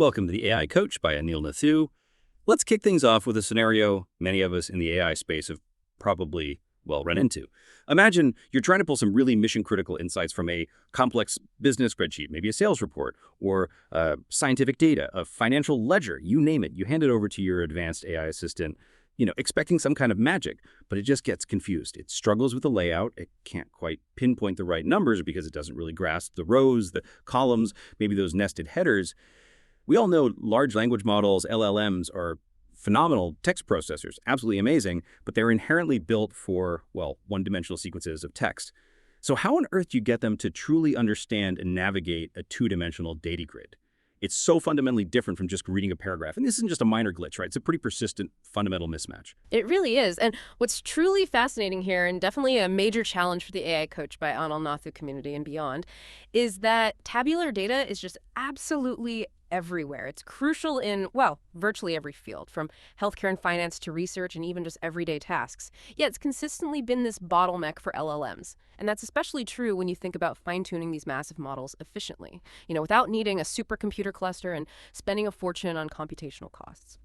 Welcome to the AI Coach by Anil Nathu. Let's kick things off with a scenario many of us in the AI space have probably, run into. Imagine you're trying to pull some really mission-critical insights from a complex business spreadsheet, maybe a sales report, or scientific data, a financial ledger, you name it. You hand it over to your advanced AI assistant, expecting some kind of magic, but it just gets confused. It struggles with the layout. It can't quite pinpoint the right numbers because it doesn't really grasp the rows, the columns, maybe those nested headers. We all know large language models, LLMs, are phenomenal text processors, absolutely amazing, but they're inherently built for, one-dimensional sequences of text. So how on earth do you get them to truly understand and navigate a two-dimensional data grid? It's so fundamentally different from just reading a paragraph. And this isn't just a minor glitch, right? It's a pretty persistent fundamental mismatch. It really is. And what's truly fascinating here, and definitely a major challenge for the AI Coach by Anil Nathu community and beyond, is that tabular data is just absolutely everywhere. It's crucial in, virtually every field, from healthcare and finance to research and even just everyday tasks. Yet it's consistently been this bottleneck for LLMs. And that's especially true when you think about fine-tuning these massive models efficiently, without needing a supercomputer cluster and spending a fortune on computational costs.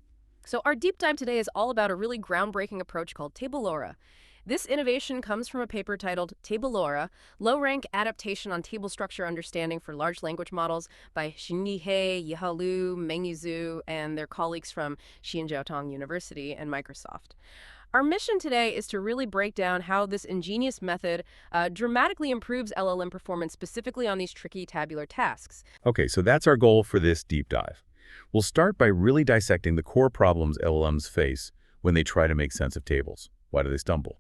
So our deep dive today is all about a really groundbreaking approach called TableLoRA. This innovation comes from a paper titled TableLoRA, Low-Rank Adaptation on Table Structure Understanding for Large Language Models by Xinyi Yihaolu, Mengyu Zhu, and their colleagues from Xianjiaotong University and Microsoft. Our mission today is to really break down how this ingenious method dramatically improves LLM performance, specifically on these tricky tabular tasks. Okay, so that's our goal for this deep dive. We'll start by really dissecting the core problems LLMs face when they try to make sense of tables. Why do they stumble?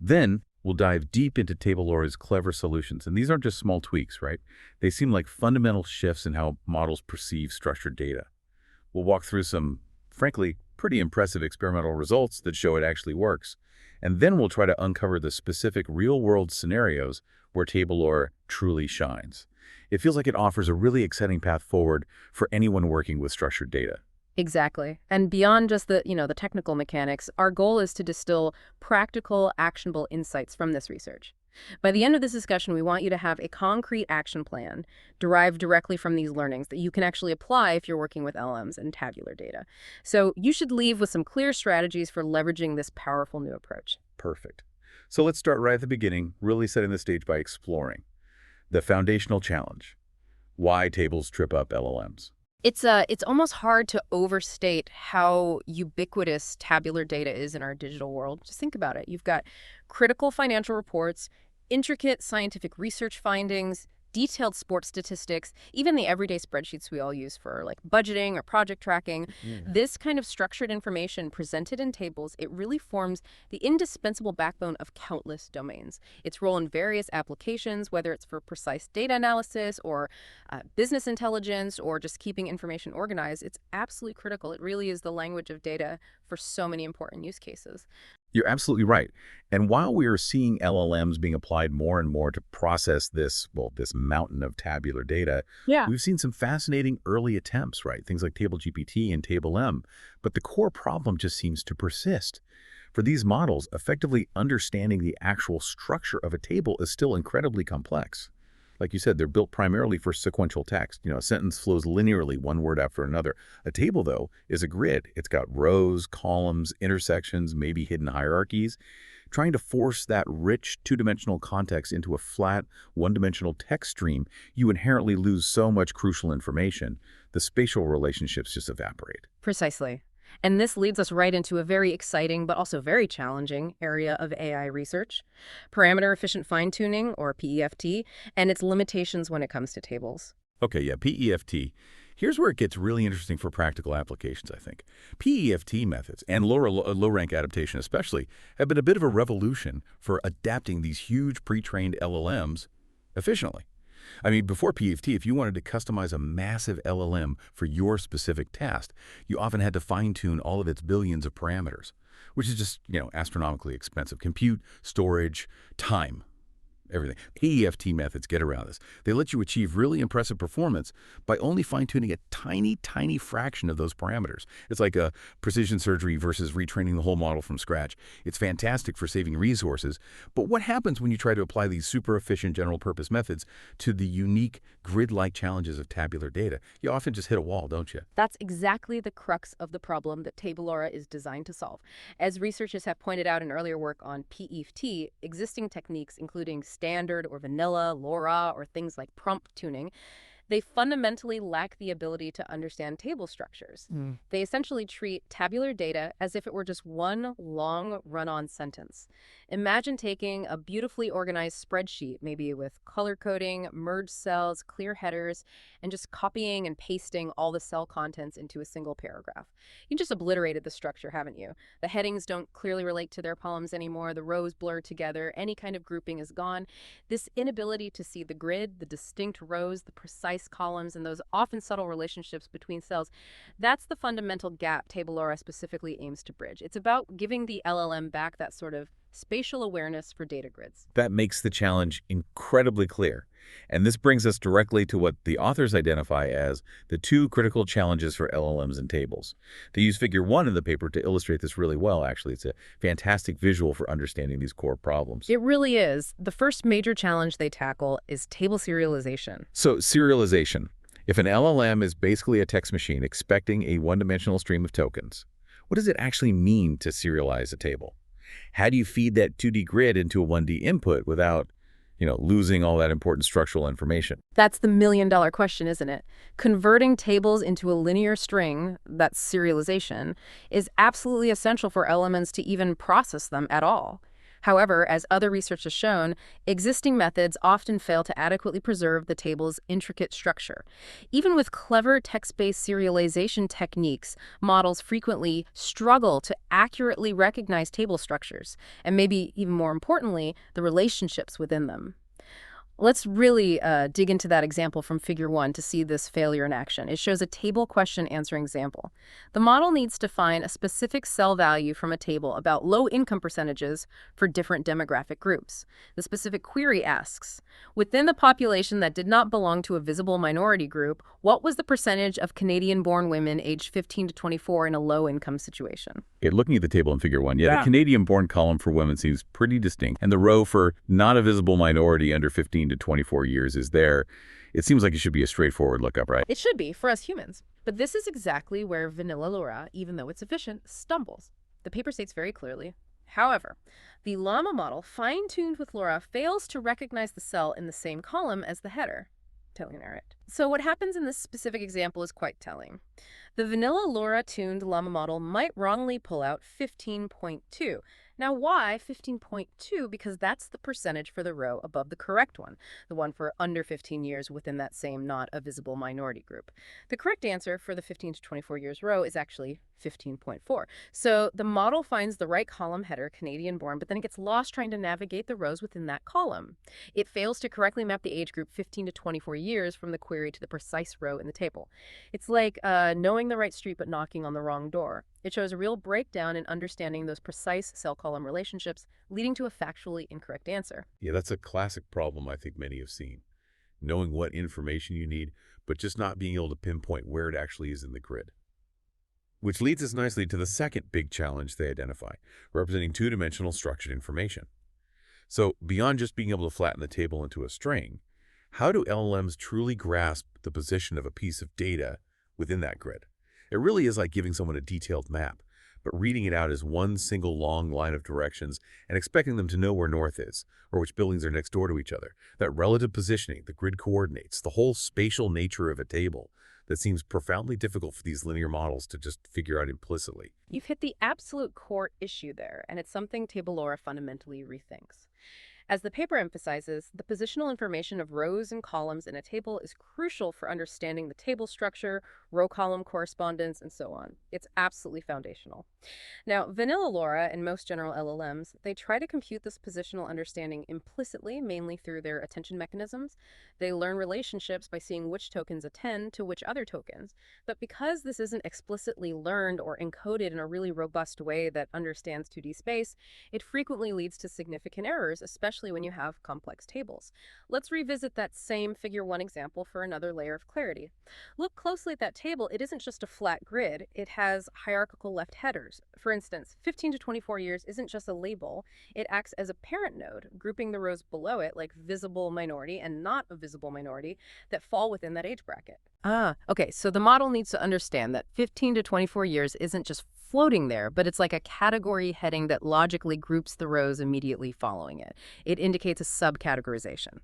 Then we'll dive deep into TableLoRA's clever solutions. And these aren't just small tweaks, right? They seem like fundamental shifts in how models perceive structured data. We'll walk through some, frankly, pretty impressive experimental results that show it actually works. And then we'll try to uncover the specific real-world scenarios where TableLoRA truly shines. It feels like it offers a really exciting path forward for anyone working with structured data. Exactly. And beyond just the technical mechanics, our goal is to distill practical, actionable insights from this research. By the end of this discussion, we want you to have a concrete action plan derived directly from these learnings that you can actually apply if you're working with LLMs and tabular data. So you should leave with some clear strategies for leveraging this powerful new approach. Perfect. So let's start right at the beginning, really setting the stage by exploring the foundational challenge: why tables trip up LLMs. It's almost hard to overstate how ubiquitous tabular data is in our digital world. Just think about it. You've got critical financial reports, intricate scientific research findings, detailed sports statistics, even the everyday spreadsheets we all use for budgeting or project tracking. This kind of structured information presented in tables, it really forms the indispensable backbone of countless domains. Its role in various applications, whether it's for precise data analysis or business intelligence or just keeping information organized, it's absolutely critical. It really is the language of data for so many important use cases. You're absolutely right. And while we are seeing LLMs being applied more and more to process this mountain of tabular data, we've seen some fascinating early attempts, right? Things like TableGPT and TableM. But the core problem just seems to persist. For these models, effectively understanding the actual structure of a table is still incredibly complex. Like you said, they're built primarily for sequential text. A sentence flows linearly, one word after another. A table, though, is a grid. It's got rows, columns, intersections, maybe hidden hierarchies. Trying to force that rich two-dimensional context into a flat, one-dimensional text stream, you inherently lose so much crucial information. The spatial relationships just evaporate. Precisely. And this leads us right into a very exciting but also very challenging area of AI research: parameter-efficient fine-tuning, or PEFT, and its limitations when it comes to tables. Okay, PEFT. Here's where it gets really interesting for practical applications, I think. PEFT methods, and LoRA, low-rank adaptation especially, have been a bit of a revolution for adapting these huge pre-trained LLMs efficiently. I mean, before PEFT, if you wanted to customize a massive LLM for your specific task, you often had to fine-tune all of its billions of parameters, which is just, astronomically expensive. Compute, storage, time. everything. PEFT methods get around this. They let you achieve really impressive performance by only fine-tuning a tiny, tiny fraction of those parameters. It's like a precision surgery versus retraining the whole model from scratch. It's fantastic for saving resources, but what happens when you try to apply these super efficient general-purpose methods to the unique grid-like challenges of tabular data? You often just hit a wall, don't you? That's exactly the crux of the problem that TableLoRA is designed to solve. As researchers have pointed out in earlier work on PEFT, existing techniques including standard or vanilla, LoRA, or things like prompt tuning, they fundamentally lack the ability to understand table structures. They essentially treat tabular data as if it were just one long run-on sentence. Imagine taking a beautifully organized spreadsheet, maybe with color coding, merged cells, clear headers, and just copying and pasting all the cell contents into a single paragraph. You just obliterated the structure, haven't you? The headings don't clearly relate to their columns anymore, the rows blur together, any kind of grouping is gone. This inability to see the grid, the distinct rows, the precise columns, and those often subtle relationships between cells, that's the fundamental gap TableLoRA specifically aims to bridge. It's about giving the LLM back that sort of spatial awareness for data grids. That makes the challenge incredibly clear. And this brings us directly to what the authors identify as the two critical challenges for LLMs and tables. They use figure 1 in the paper to illustrate this really well, actually. It's a fantastic visual for understanding these core problems. It really is. The first major challenge they tackle is table serialization. So, serialization. If an LLM is basically a text machine expecting a one-dimensional stream of tokens, what does it actually mean to serialize a table? How do you feed that 2D grid into a 1D input without, losing all that important structural information? That's the million-dollar question, isn't it? Converting tables into a linear string, that's serialization, is absolutely essential for elements to even process them at all. However, as other research has shown, existing methods often fail to adequately preserve the table's intricate structure. Even with clever text-based serialization techniques, models frequently struggle to accurately recognize table structures, and maybe even more importantly, the relationships within them. Let's really dig into that example from figure 1 to see this failure in action. It shows a table question answering example. The model needs to find a specific cell value from a table about low income percentages for different demographic groups. The specific query asks, within the population that did not belong to a visible minority group, what was the percentage of Canadian-born women aged 15 to 24 in a low-income situation? Looking at the table in figure 1, the Canadian-born column for women seems pretty distinct, and the row for not a visible minority under 15 to 24 years is there. It seems like it should be a straightforward lookup, right? It should be for us humans. But this is exactly where vanilla LoRA, even though it's efficient, stumbles. The paper states very clearly, however, the llama model, fine-tuned with LoRA, fails to recognize the cell in the same column as the header. Telling it. So what happens in this specific example is quite telling. The vanilla LoRA-tuned llama model might wrongly pull out 15.2. Now why 15.2? Because that's the percentage for the row above the correct one, the one for under 15 years within that same not a visible minority group. The correct answer for the 15 to 24 years row is actually 15.4. So the model finds the right column header, Canadian-born, but then it gets lost trying to navigate the rows within that column. It fails to correctly map the age group 15 to 24 years from the query to the precise row in the table. It's like knowing the right street but knocking on the wrong door. It shows a real breakdown in understanding those precise cell-column relationships, leading to a factually incorrect answer. Yeah, that's a classic problem I think many have seen. Knowing what information you need, but just not being able to pinpoint where it actually is in the grid. Which leads us nicely to the second big challenge they identify, representing two-dimensional structured information. So beyond just being able to flatten the table into a string, how do LLMs truly grasp the position of a piece of data within that grid? It really is like giving someone a detailed map, but reading it out as one single long line of directions and expecting them to know where north is, or which buildings are next door to each other. That relative positioning, the grid coordinates, the whole spatial nature of a table, that seems profoundly difficult for these linear models to just figure out implicitly. You've hit the absolute core issue there, and it's something TableLoRA fundamentally rethinks. As the paper emphasizes, the positional information of rows and columns in a table is crucial for understanding the table structure, row-column correspondence, and so on. It's absolutely foundational. Now, vanilla LoRA and most general LLMs, they try to compute this positional understanding implicitly, mainly through their attention mechanisms. They learn relationships by seeing which tokens attend to which other tokens. But because this isn't explicitly learned or encoded in a really robust way that understands 2D space, it frequently leads to significant errors, especially especially when you have complex tables. Let's revisit that same Figure 1 example for another layer of clarity. Look closely at that table. It isn't just a flat grid. It has hierarchical left headers. For instance, 15 to 24 years isn't just a label. It acts as a parent node, grouping the rows below it like visible minority and not a visible minority that fall within that age bracket. Okay, so the model needs to understand that 15 to 24 years isn't just floating there, but it's like a category heading that logically groups the rows immediately following it. It indicates a subcategorization.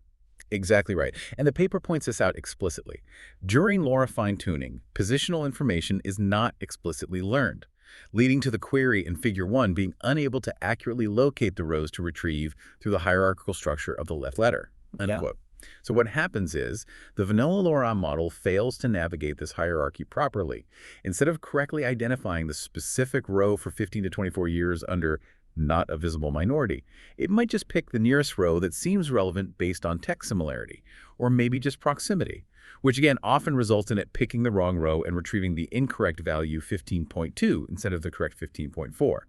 Exactly right. And the paper points this out explicitly. During LoRA fine-tuning, positional information is not explicitly learned, leading to the query in Figure 1 being unable to accurately locate the rows to retrieve through the hierarchical structure of the left letter. Unquote. So what happens is the vanilla LoRA model fails to navigate this hierarchy properly. Instead of correctly identifying the specific row for 15 to 24 years under not a visible minority, it might just pick the nearest row that seems relevant based on text similarity, or maybe just proximity, which again often results in it picking the wrong row and retrieving the incorrect value 15.2 instead of the correct 15.4.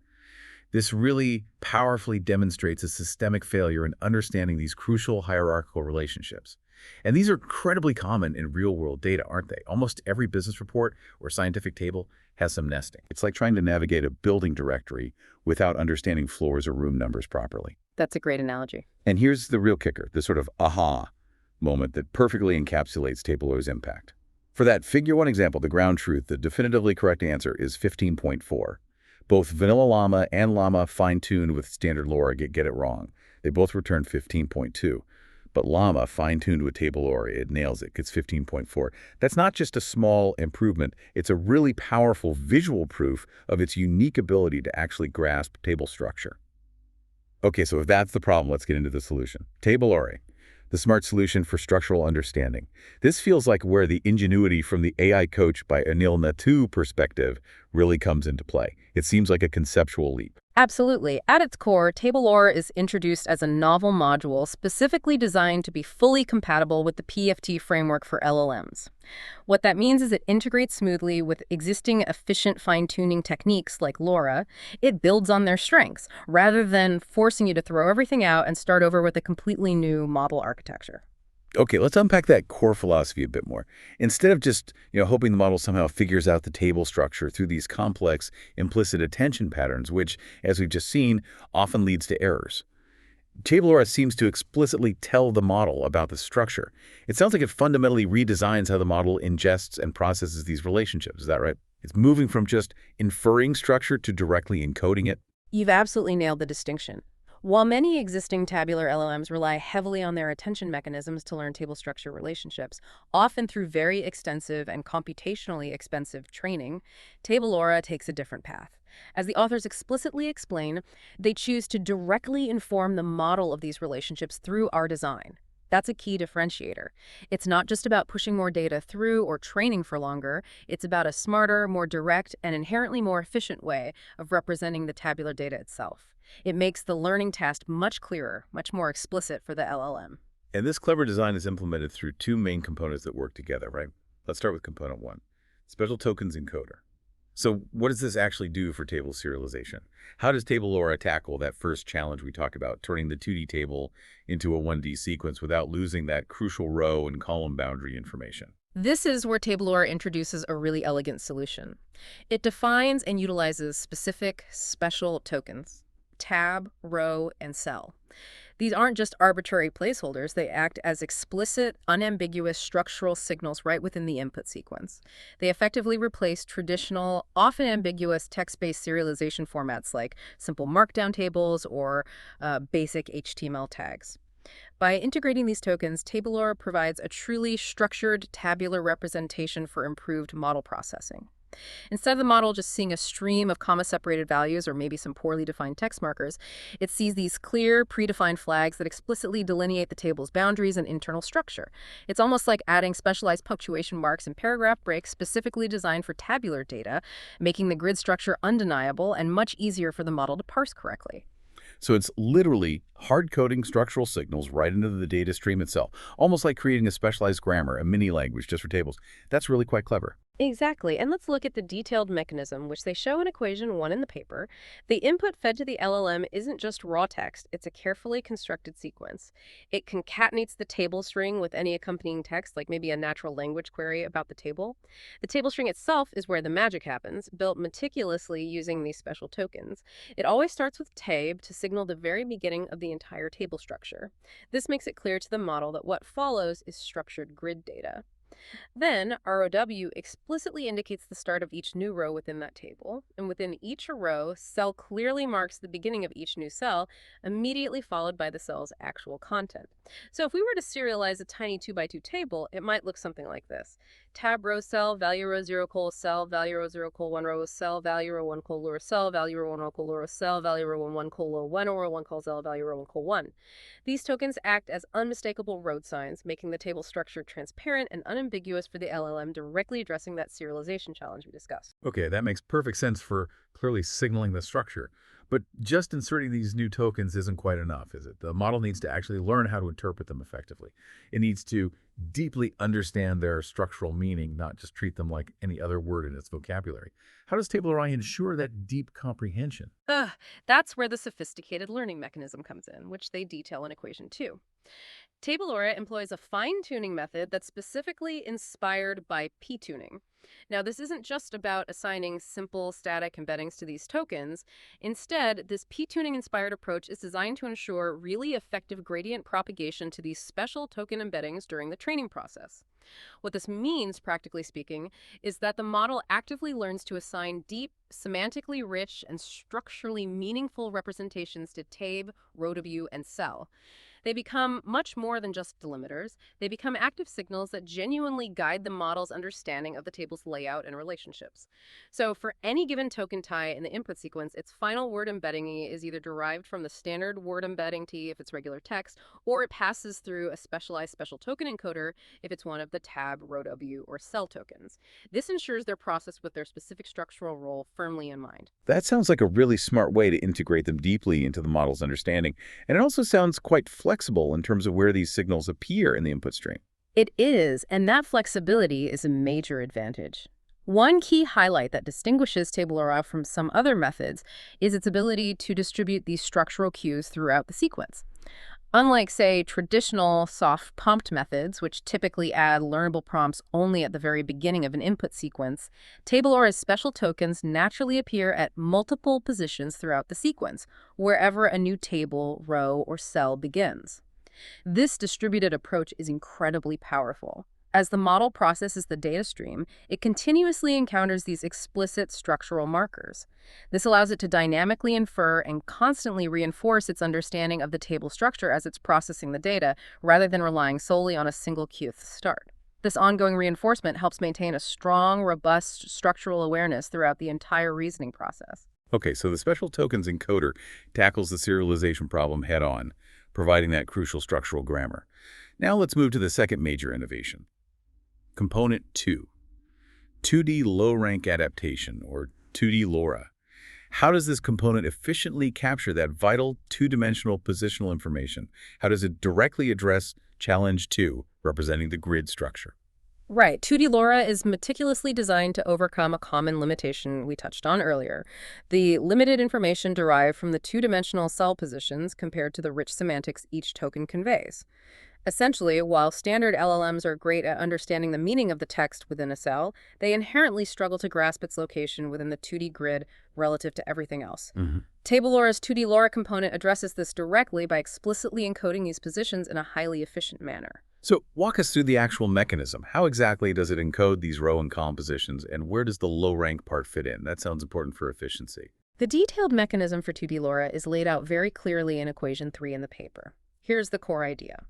This really powerfully demonstrates a systemic failure in understanding these crucial hierarchical relationships. And these are incredibly common in real-world data, aren't they? Almost every business report or scientific table has some nesting. It's like trying to navigate a building directory without understanding floors or room numbers properly. That's a great analogy. And here's the real kicker, the sort of aha moment that perfectly encapsulates TableLoRA's impact. For that Figure 1 example, the ground truth, the definitively correct answer is 15.4. Both Vanilla Llama and Llama fine-tuned with standard LoRA get it wrong. They both return 15.2. But Llama, fine-tuned with TableLoRA, it nails it, gets 15.4. That's not just a small improvement. It's a really powerful visual proof of its unique ability to actually grasp table structure. Okay, so if that's the problem, let's get into the solution. TableLoRA, the smart solution for structural understanding. This feels like where the ingenuity from the AI coach by Anil Nathu perspective really comes into play. It seems like a conceptual leap. Absolutely. At its core, TableLoRA is introduced as a novel module specifically designed to be fully compatible with the PEFT framework for LLMs. What that means is it integrates smoothly with existing efficient fine-tuning techniques like LoRA. It builds on their strengths, rather than forcing you to throw everything out and start over with a completely new model architecture. Okay, let's unpack that core philosophy a bit more. Instead of just, hoping the model somehow figures out the table structure through these complex implicit attention patterns, which, as we've just seen, often leads to errors. TableLoRA seems to explicitly tell the model about the structure. It sounds like it fundamentally redesigns how the model ingests and processes these relationships. Is that right? It's moving from just inferring structure to directly encoding it. You've absolutely nailed the distinction. While many existing tabular LLMs rely heavily on their attention mechanisms to learn table structure relationships, often through very extensive and computationally expensive training, TableLoRA takes a different path. As the authors explicitly explain, they choose to directly inform the model of these relationships through our design. That's a key differentiator. It's not just about pushing more data through or training for longer. It's about a smarter, more direct, and inherently more efficient way of representing the tabular data itself. It makes the learning task much clearer, much more explicit for the LLM. And this clever design is implemented through two main components that work together, right? Let's start with component 1, Special Tokens Encoder. So what does this actually do for table serialization? How does TableLoRA tackle that first challenge we talked about, turning the 2D table into a 1D sequence without losing that crucial row and column boundary information? This is where TableLoRA introduces a really elegant solution. It defines and utilizes specific special tokens: tab, row, and cell. These aren't just arbitrary placeholders. They act as explicit, unambiguous structural signals right within the input sequence. They effectively replace traditional, often ambiguous text-based serialization formats like simple markdown tables or basic HTML tags. By integrating these tokens, TableLoRA provides a truly structured tabular representation for improved model processing. Instead of the model just seeing a stream of comma-separated values or maybe some poorly defined text markers, it sees these clear, predefined flags that explicitly delineate the table's boundaries and internal structure. It's almost like adding specialized punctuation marks and paragraph breaks specifically designed for tabular data, making the grid structure undeniable and much easier for the model to parse correctly. So it's literally hard-coding structural signals right into the data stream itself, almost like creating a specialized grammar, a mini language just for tables. That's really quite clever. Exactly. And let's look at the detailed mechanism, which they show in equation 1 in the paper. The input fed to the LLM isn't just raw text, it's a carefully constructed sequence. It concatenates the table string with any accompanying text, like maybe a natural language query about the table. The table string itself is where the magic happens, built meticulously using these special tokens. It always starts with tab to signal the very beginning of the entire table structure. This makes it clear to the model that what follows is structured grid data. Then, ROW explicitly indicates the start of each new row within that table, and within each row, cell clearly marks the beginning of each new cell, immediately followed by the cell's actual content. So if we were to serialize a tiny 2 by 2 table, it might look something like this. Tab row cell, value row 0 col cell, value row 0 col 1 row cell, value row 1 col LoRA cell, value row 1 row col LoRA cell, value row 1 col LoRA 1 or 1 col cell, value row 1 col 1. These tokens act as unmistakable road signs, making the table structure transparent and unambiguous for the LLM, directly addressing that serialization challenge we discussed. Okay, that makes perfect sense for clearly signaling the structure. But just inserting these new tokens isn't quite enough, is it? The model needs to actually learn how to interpret them effectively. It needs to deeply understand their structural meaning, not just treat them like any other word in its vocabulary. How does TableLoRA ensure that deep comprehension? Ugh, that's where the sophisticated learning mechanism comes in, which they detail in equation 2. TableLoRA employs a fine-tuning method that's specifically inspired by p-tuning. Now, this isn't just about assigning simple static embeddings to these tokens. Instead, this p-tuning inspired approach is designed to ensure really effective gradient propagation to these special token embeddings during the training process. What this means, practically speaking, is that the model actively learns to assign deep, semantically rich, and structurally meaningful representations to tab, row view, and cell. They become much more than just delimiters. They become active signals that genuinely guide the model's understanding of the table's layout and relationships. So for any given token tie in the input sequence, its final word embedding is either derived from the standard word embedding T if it's regular text, or it passes through a specialized special token encoder if it's one of the tab, row W, or cell tokens. This ensures they're processed with their specific structural role firmly in mind. That sounds like a really smart way to integrate them deeply into the model's understanding. And it also sounds quite flexible in terms of where these signals appear in the input stream. It is, and that flexibility is a major advantage. One key highlight that distinguishes TableLoRA from some other methods is its ability to distribute these structural cues throughout the sequence. Unlike, say, traditional soft prompt methods, which typically add learnable prompts only at the very beginning of an input sequence, TableLoRA's special tokens naturally appear at multiple positions throughout the sequence, wherever a new table, row, or cell begins. This distributed approach is incredibly powerful. As the model processes the data stream, it continuously encounters these explicit structural markers. This allows it to dynamically infer and constantly reinforce its understanding of the table structure as it's processing the data, rather than relying solely on a single cue at the start. This ongoing reinforcement helps maintain a strong, robust structural awareness throughout the entire reasoning process. Okay, so the Special Tokens Encoder tackles the serialization problem head-on, providing that crucial structural grammar. Now let's move to the second major innovation. Component 2, 2D low-rank adaptation, or 2D LoRA. How does this component efficiently capture that vital two-dimensional positional information? How does it directly address challenge 2, representing the grid structure? Right. 2D LoRA is meticulously designed to overcome a common limitation we touched on earlier: the limited information derived from the two-dimensional cell positions compared to the rich semantics each token conveys. Essentially, while standard LLMs are great at understanding the meaning of the text within a cell, they inherently struggle to grasp its location within the 2D grid relative to everything else. TableLoRA's 2D LoRA component addresses this directly by explicitly encoding these positions in a highly efficient manner. So walk us through the actual mechanism. How exactly does it encode these row and column positions, and where does the low-rank part fit in? That sounds important for efficiency. The detailed mechanism for 2D LoRA is laid out very clearly in equation 3 in the paper. Here's the core idea.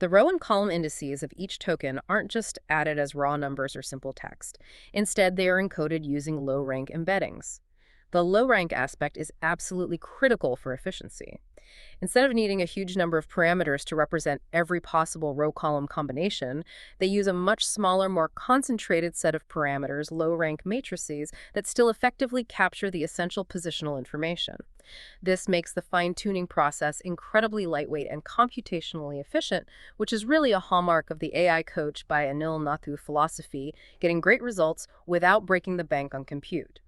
The row and column indices of each token aren't just added as raw numbers or simple text. Instead, they are encoded using low-rank embeddings. The low-rank aspect is absolutely critical for efficiency. Instead of needing a huge number of parameters to represent every possible row-column combination, they use a much smaller, more concentrated set of parameters, low-rank matrices, that still effectively capture the essential positional information. This makes the fine-tuning process incredibly lightweight and computationally efficient, which is really a hallmark of the AI coach by Anil Nathu philosophy, getting great results without breaking the bank on compute.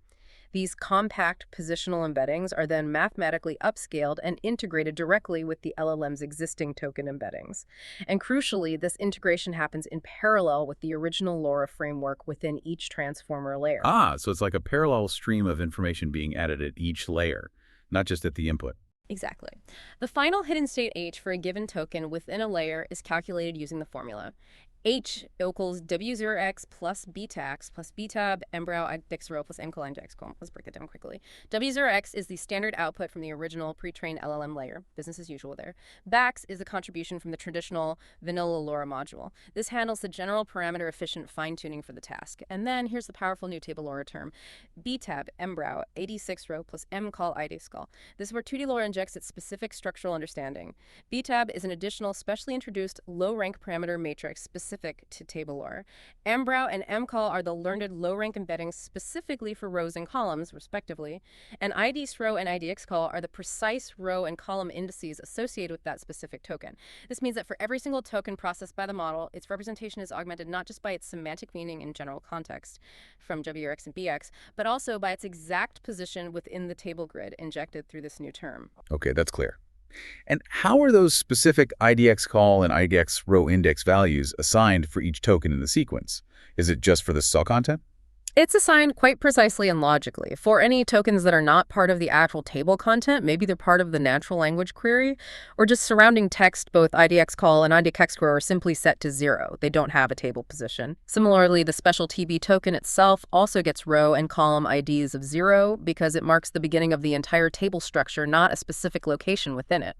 These compact positional embeddings are then mathematically upscaled and integrated directly with the LLM's existing token embeddings. And crucially, this integration happens in parallel with the original LoRA framework within each transformer layer. Ah, so it's like a parallel stream of information being added at each layer, not just at the input. Exactly. The final hidden state H for a given token within a layer is calculated using the formula. H equals W0x plus betax plus btab embrow index row plus mcol index column. Let's break it down quickly. W0x is the standard output from the original pre-trained LLM layer. Business as usual there. Bax is the contribution from the traditional vanilla LoRA module. This handles the general parameter efficient fine-tuning for the task. And then here's the powerful new TableLoRA term. btab embrow 86 row plus mcol index col. This is where 2D LoRA injects its specific structural understanding. btab is an additional specially introduced low-rank parameter matrix specific to TableLoRA. Mbrow and mcol are the learned low-rank embeddings specifically for rows and columns, respectively, and IDX row and IDX col are the precise row and column indices associated with that specific token. This means that for every single token processed by the model, its representation is augmented not just by its semantic meaning in general context from WRX and BX, but also by its exact position within the table grid injected through this new term. Okay, that's clear. And how are those specific IDX call and IDX row index values assigned for each token in the sequence? Is it just for the cell content? It's assigned quite precisely and logically. For any tokens that are not part of the actual table content, maybe they're part of the natural language query, or just surrounding text, both IDX call and IDX row are simply set to 0. They don't have a table position. Similarly, the special TB token itself also gets row and column IDs of 0 because it marks the beginning of the entire table structure, not a specific location within it.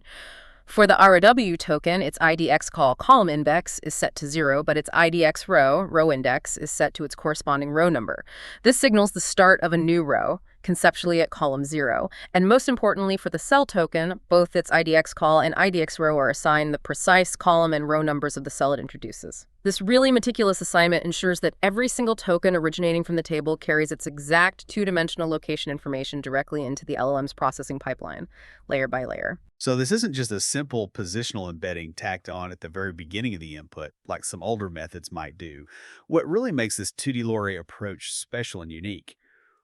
For the ROW token, its IDX call column index is set to 0, but its IDX row index, is set to its corresponding row number. This signals the start of a new row, conceptually at column 0. And most importantly, for the cell token, both its IDX call and IDX row are assigned the precise column and row numbers of the cell it introduces. This really meticulous assignment ensures that every single token originating from the table carries its exact two-dimensional location information directly into the LLM's processing pipeline, layer by layer. So this isn't just a simple positional embedding tacked on at the very beginning of the input, like some older methods might do. What really makes this 2D LoRA approach special and unique?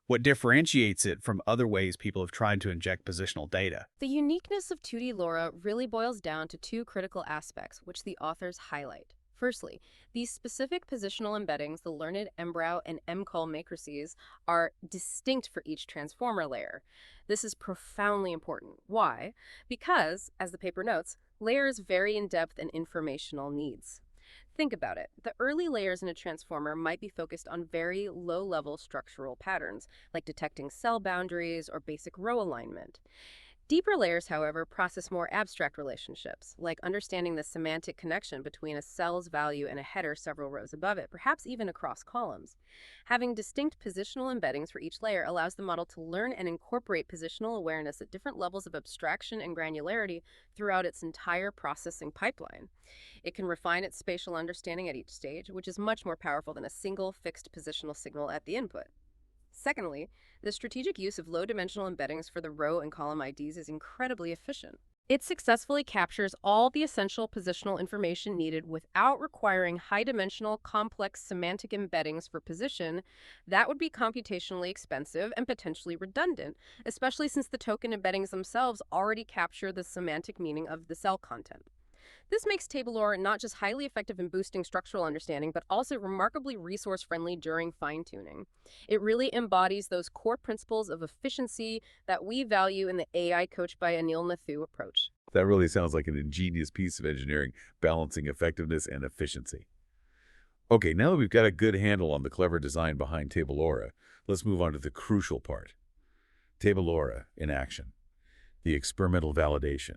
What differentiates it from other ways people have tried to inject positional data? The uniqueness of 2D LoRA really boils down to two critical aspects, which the authors highlight. Firstly, these specific positional embeddings, the learned mbrow and mcol matrices, are distinct for each transformer layer. This is profoundly important. Why? Because, as the paper notes, layers vary in depth and informational needs. Think about it. The early layers in a transformer might be focused on very low-level structural patterns, like detecting cell boundaries or basic row alignment. Deeper layers, however, process more abstract relationships, like understanding the semantic connection between a cell's value and a header several rows above it, perhaps even across columns. Having distinct positional embeddings for each layer allows the model to learn and incorporate positional awareness at different levels of abstraction and granularity throughout its entire processing pipeline. It can refine its spatial understanding at each stage, which is much more powerful than a single fixed positional signal at the input. Secondly, the strategic use of low-dimensional embeddings for the row and column IDs is incredibly efficient. It successfully captures all the essential positional information needed without requiring high-dimensional, complex semantic embeddings for position. That would be computationally expensive and potentially redundant, especially since the token embeddings themselves already capture the semantic meaning of the cell content. This makes TableLoRA not just highly effective in boosting structural understanding, but also remarkably resource-friendly during fine-tuning. It really embodies those core principles of efficiency that we value in the AI coached by Anil Nathu approach. That really sounds like an ingenious piece of engineering, balancing effectiveness and efficiency. Okay, now that we've got a good handle on the clever design behind TableLoRA, let's move on to the crucial part. TableLoRA in action. The experimental validation.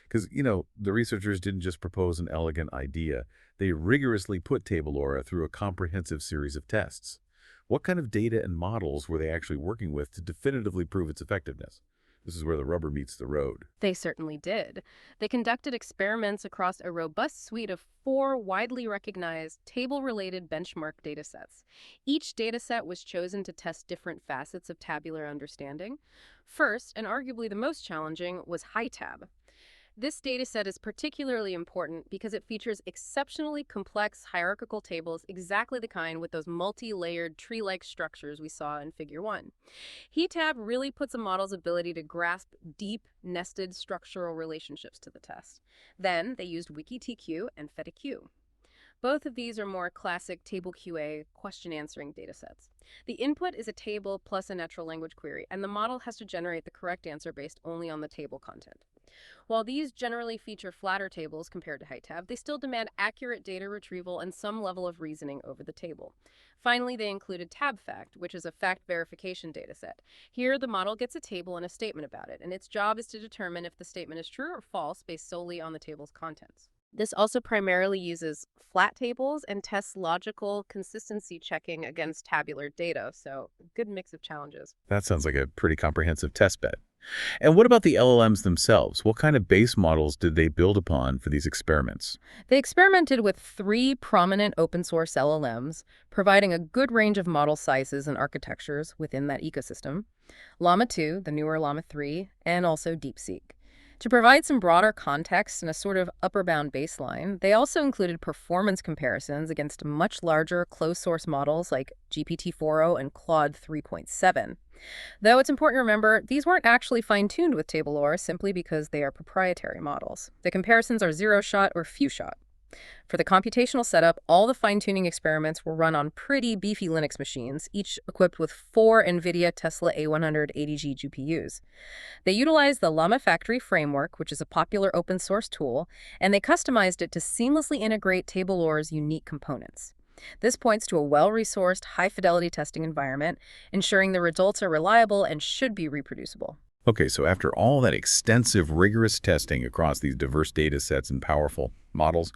Because, the researchers didn't just propose an elegant idea. They rigorously put TableLoRA through a comprehensive series of tests. What kind of data and models were they actually working with to definitively prove its effectiveness? This is where the rubber meets the road. They certainly did. They conducted experiments across a robust suite of 4 widely recognized table-related benchmark datasets. Each dataset was chosen to test different facets of tabular understanding. First, and arguably the most challenging, was HiTab. This dataset is particularly important because it features exceptionally complex hierarchical tables, exactly the kind with those multi-layered tree-like structures we saw in Figure 1. HeTab really puts a model's ability to grasp deep, nested structural relationships to the test. Then they used WikiTQ and FetaQ. Both of these are more classic table QA question-answering datasets. The input is a table plus a natural language query, and the model has to generate the correct answer based only on the table content. While these generally feature flatter tables compared to HiTab, they still demand accurate data retrieval and some level of reasoning over the table. Finally, they included TabFact, which is a fact verification dataset. Here, the model gets a table and a statement about it, and its job is to determine if the statement is true or false based solely on the table's contents. This also primarily uses flat tables and tests logical consistency checking against tabular data, so a good mix of challenges. That sounds like a pretty comprehensive test bed. And what about the LLMs themselves? What kind of base models did they build upon for these experiments? They experimented with 3 prominent open source LLMs, providing a good range of model sizes and architectures within that ecosystem: Llama 2, the newer Llama 3, and also DeepSeek. To provide some broader context and a sort of upper bound baseline, they also included performance comparisons against much larger closed-source models like GPT-4o and Claude 3.7. Though it's important to remember, these weren't actually fine-tuned with TableLoRA simply because they are proprietary models. The comparisons are zero-shot or few-shot. For the computational setup, all the fine-tuning experiments were run on pretty beefy Linux machines, each equipped with 4 NVIDIA Tesla A100 80G GPUs. They utilized the Llama Factory framework, which is a popular open-source tool, and they customized it to seamlessly integrate TableLoRA's unique components. This points to a well-resourced, high-fidelity testing environment, ensuring the results are reliable and should be reproducible. Okay, so after all that extensive, rigorous testing across these diverse data sets and powerful models,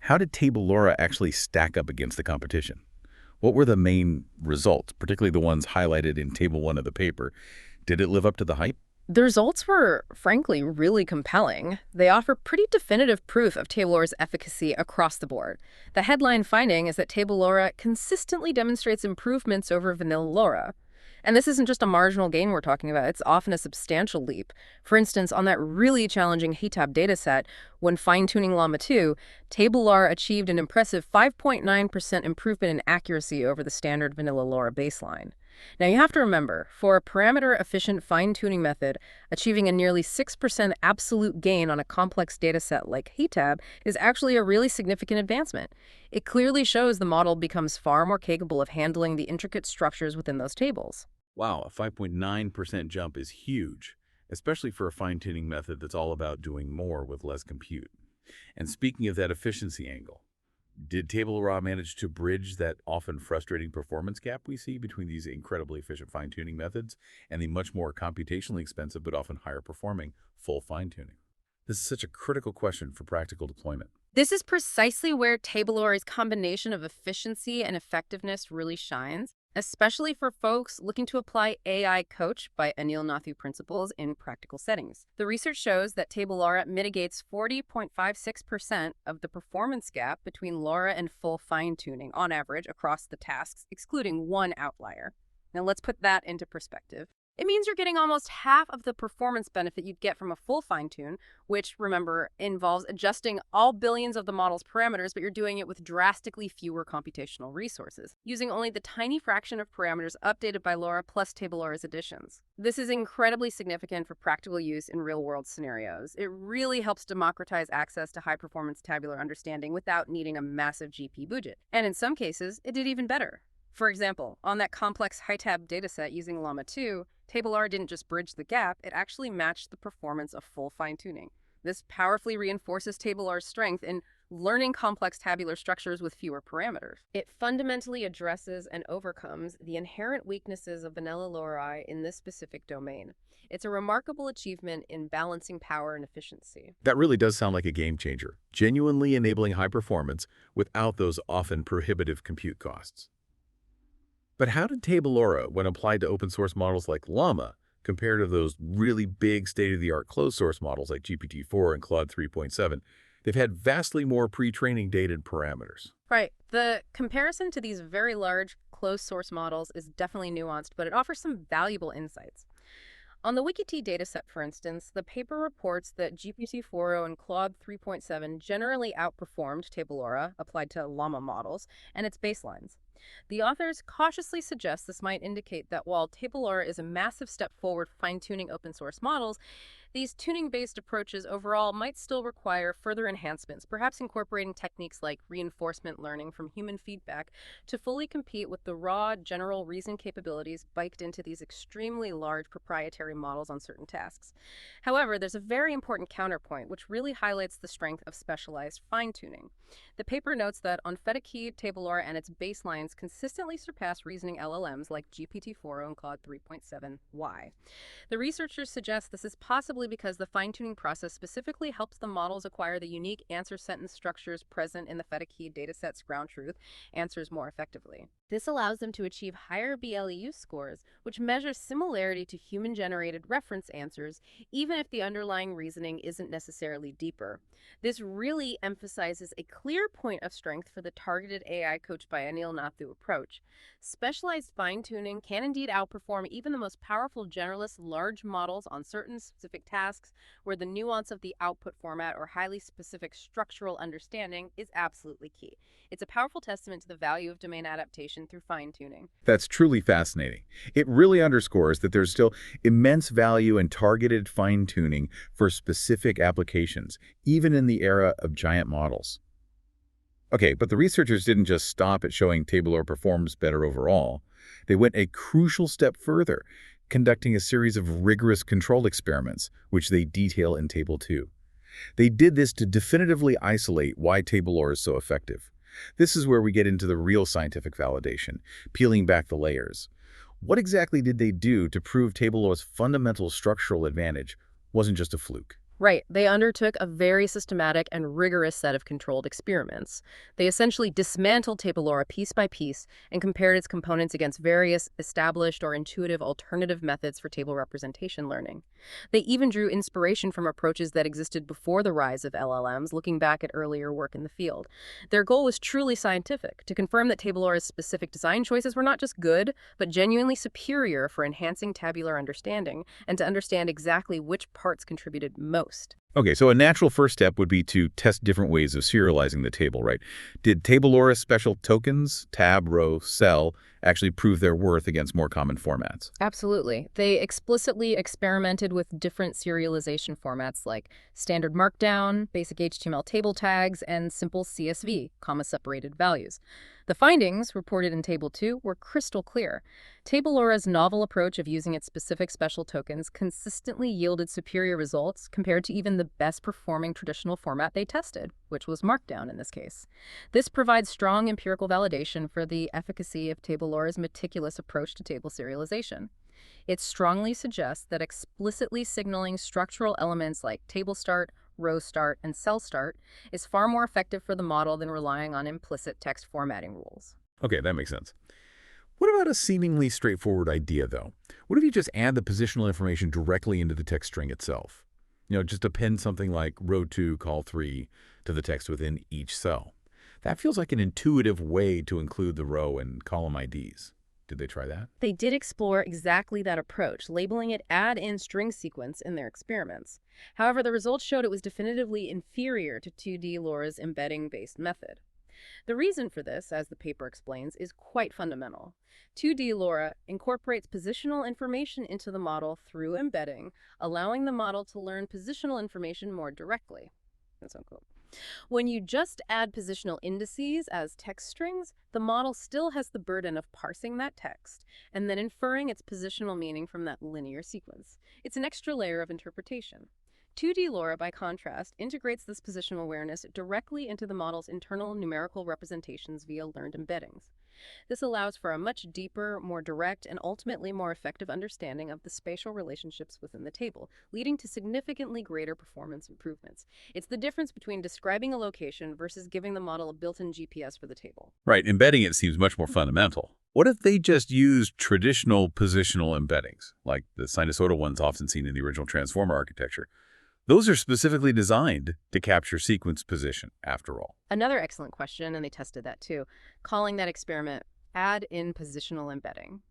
how did TableLoRA actually stack up against the competition? What were the main results, particularly the ones highlighted in Table 1 of the paper? Did it live up to the hype? The results were, frankly, really compelling. They offer pretty definitive proof of TableLoRA's efficacy across the board. The headline finding is that TableLoRA consistently demonstrates improvements over vanilla LoRA. And this isn't just a marginal gain we're talking about, it's often a substantial leap. For instance, on that really challenging HeTab dataset, when fine-tuning Llama 2, TableLoRA achieved an impressive 5.9% improvement in accuracy over the standard vanilla LoRA baseline. Now, you have to remember, for a parameter-efficient fine-tuning method, achieving a nearly 6% absolute gain on a complex dataset like HeTab is actually a really significant advancement. It clearly shows the model becomes far more capable of handling the intricate structures within those tables. Wow, a 5.9% jump is huge, especially for a fine-tuning method that's all about doing more with less compute. And speaking of that efficiency angle, did TableLoRA manage to bridge that often frustrating performance gap we see between these incredibly efficient fine-tuning methods and the much more computationally expensive but often higher performing full fine-tuning? This is such a critical question for practical deployment. This is precisely where TableLoRA's combination of efficiency and effectiveness really shines, especially for folks looking to apply AI Coach by Anil Nathu principles in practical settings. The research shows that TableLoRA mitigates 40.56% of the performance gap between LoRA and full fine-tuning on average across the tasks, excluding one outlier. Now let's put that into perspective. It means you're getting almost half of the performance benefit you'd get from a full fine-tune, which, remember, involves adjusting all billions of the model's parameters, but you're doing it with drastically fewer computational resources, using only the tiny fraction of parameters updated by LoRA plus TableLoRA's additions. This is incredibly significant for practical use in real-world scenarios. It really helps democratize access to high-performance tabular understanding without needing a massive GP budget. And in some cases, it did even better. For example, on that complex HiTab dataset using Llama 2, TableLoRA didn't just bridge the gap, it actually matched the performance of full fine-tuning. This powerfully reinforces TableLoRA's strength in learning complex tabular structures with fewer parameters. It fundamentally addresses and overcomes the inherent weaknesses of vanilla LoRA in this specific domain. It's a remarkable achievement in balancing power and efficiency. That really does sound like a game changer, genuinely enabling high performance without those often prohibitive compute costs. But how did TableLoRA, when applied to open source models like Llama, compared to those really big state-of-the-art closed-source models like GPT-4 and Claude 3.7. They've had vastly more pre-training data and parameters. Right. The comparison to these very large closed-source models is definitely nuanced, but it offers some valuable insights. On the WikiT dataset, for instance, the paper reports that GPT-4o and Claude 3.7 generally outperformed TableLoRA applied to llama models and its baselines. The authors cautiously suggest this might indicate that while TableLoRA is a massive step forward fine-tuning open-source models, these tuning-based approaches overall might still require further enhancements, perhaps incorporating techniques like reinforcement learning from human feedback to fully compete with the raw general reason capabilities baked into these extremely large proprietary models on certain tasks. However, there's a very important counterpoint, which really highlights the strength of specialized fine-tuning. The paper notes that on Fedekey, TableLoRA and its baselines consistently surpass reasoning LLMs like GPT-4o and Claude 3.7. Why? The researchers suggest this is possibly because the fine-tuning process specifically helps the models acquire the unique answer sentence structures present in the Fedekey dataset's ground truth answers more effectively. This allows them to achieve higher BLEU scores, which measure similarity to human-generated reference answers, even if the underlying reasoning isn't necessarily deeper. This really emphasizes a clear point of strength for the targeted AI coached by Anil Nathu approach. Specialized fine-tuning can indeed outperform even the most powerful generalist large models on certain specific tasks where the nuance of the output format or highly specific structural understanding is absolutely key. It's a powerful testament to the value of domain adaptation through fine-tuning. That's truly fascinating. It really underscores that there's still immense value in targeted fine-tuning for specific applications, even in the era of giant models. Okay, but the researchers didn't just stop at showing TableLoRA performs better overall. They went a crucial step further, conducting a series of rigorous control experiments, which they detail in Table 2. They did this to definitively isolate why TableLoRA is so effective. This is where we get into the real scientific validation, peeling back the layers. What exactly did they do to prove TableLoRA's fundamental structural advantage wasn't just a fluke? Right. They undertook a very systematic and rigorous set of controlled experiments. They essentially dismantled TableLoRA piece by piece and compared its components against various established or intuitive alternative methods for table representation learning. They even drew inspiration from approaches that existed before the rise of LLMs, looking back at earlier work in the field. Their goal was truly scientific, to confirm that TableLoRA's specific design choices were not just good, but genuinely superior for enhancing tabular understanding, and to understand exactly which parts contributed most. Okay, so a natural first step would be to test different ways of serializing the table, right? Did TableLoRA special tokens, tab, row, cell, actually prove their worth against more common formats? Absolutely. They explicitly experimented with different serialization formats like standard markdown, basic HTML table tags, and simple CSV, comma-separated values. The findings, reported in Table 2, were crystal clear. TableLoRA's novel approach of using its specific special tokens consistently yielded superior results compared to even the best-performing traditional format they tested, which was Markdown in this case. This provides strong empirical validation for the efficacy of TableLoRA's meticulous approach to table serialization. It strongly suggests that explicitly signaling structural elements like table start, row start, and cell start is far more effective for the model than relying on implicit text formatting rules. Okay, that makes sense. What about a seemingly straightforward idea, though? What if you just add the positional information directly into the text string itself? Just append something like row 2, col 3 to the text within each cell. That feels like an intuitive way to include the row and column IDs. Did they try that? They did explore exactly that approach, labeling it add-in string sequence in their experiments. However, the results showed it was definitively inferior to 2D LoRa's embedding-based method. The reason for this, as the paper explains, is quite fundamental. 2D LoRa incorporates positional information into the model through embedding, allowing the model to learn positional information more directly. That's so cool. When you just add positional indices as text strings, the model still has the burden of parsing that text and then inferring its positional meaning from that linear sequence. It's an extra layer of interpretation. 2D LoRa, by contrast, integrates this positional awareness directly into the model's internal numerical representations via learned embeddings. This allows for a much deeper, more direct, and ultimately more effective understanding of the spatial relationships within the table, leading to significantly greater performance improvements. It's the difference between describing a location versus giving the model a built-in GPS for the table. Right, embedding it seems much more fundamental. What if they just used traditional positional embeddings, like the sinusoidal ones often seen in the original transformer architecture? Those are specifically designed to capture sequence position, after all. Another excellent question, and they tested that too, calling that experiment add-in positional embedding.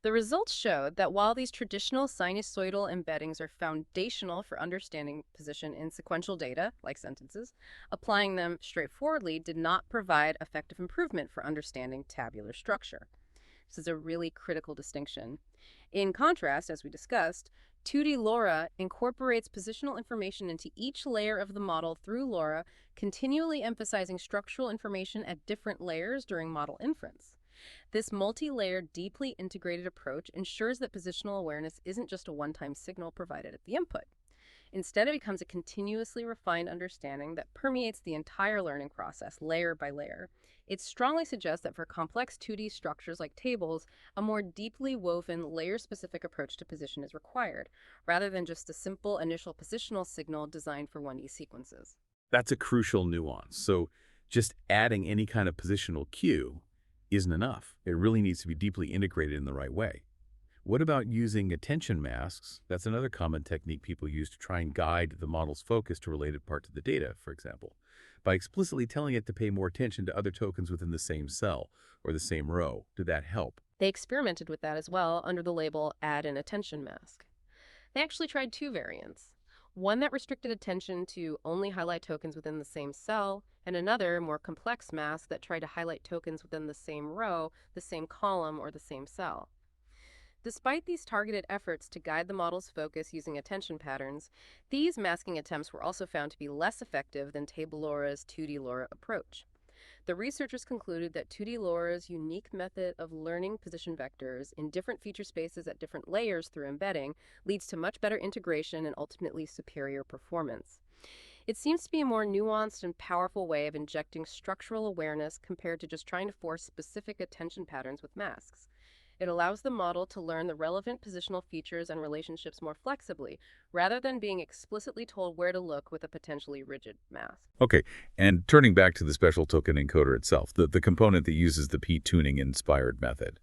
The results showed that while these traditional sinusoidal embeddings are foundational for understanding position in sequential data, like sentences, applying them straightforwardly did not provide effective improvement for understanding tabular structure. This is a really critical distinction. In contrast, as we discussed, 2D LoRA incorporates positional information into each layer of the model through LoRA, continually emphasizing structural information at different layers during model inference. This multi-layer, deeply integrated approach ensures that positional awareness isn't just a one-time signal provided at the input. Instead, it becomes a continuously refined understanding that permeates the entire learning process, layer by layer. It strongly suggests that for complex 2D structures like tables, a more deeply woven, layer-specific approach to position is required, rather than just a simple initial positional signal designed for 1D sequences. That's a crucial nuance. So just adding any kind of positional cue isn't enough. It really needs to be deeply integrated in the right way. What about using attention masks? That's another common technique people use to try and guide the model's focus to related parts of the data, for example, by explicitly telling it to pay more attention to other tokens within the same cell or the same row. Did that help? They experimented with that as well under the label add an attention mask. They actually tried two variants. One that restricted attention to only highlight tokens within the same cell, and another, more complex mask that tried to highlight tokens within the same row, the same column, or the same cell. Despite these targeted efforts to guide the model's focus using attention patterns, these masking attempts were also found to be less effective than TableLoRA's 2D LoRA approach. The researchers concluded that 2D LoRA's unique method of learning position vectors in different feature spaces at different layers through embedding leads to much better integration and ultimately superior performance. It seems to be a more nuanced and powerful way of injecting structural awareness compared to just trying to force specific attention patterns with masks. It allows the model to learn the relevant positional features and relationships more flexibly, rather than being explicitly told where to look with a potentially rigid mask. Okay, and turning back to the special token encoder itself, the component that uses the p-tuning inspired method.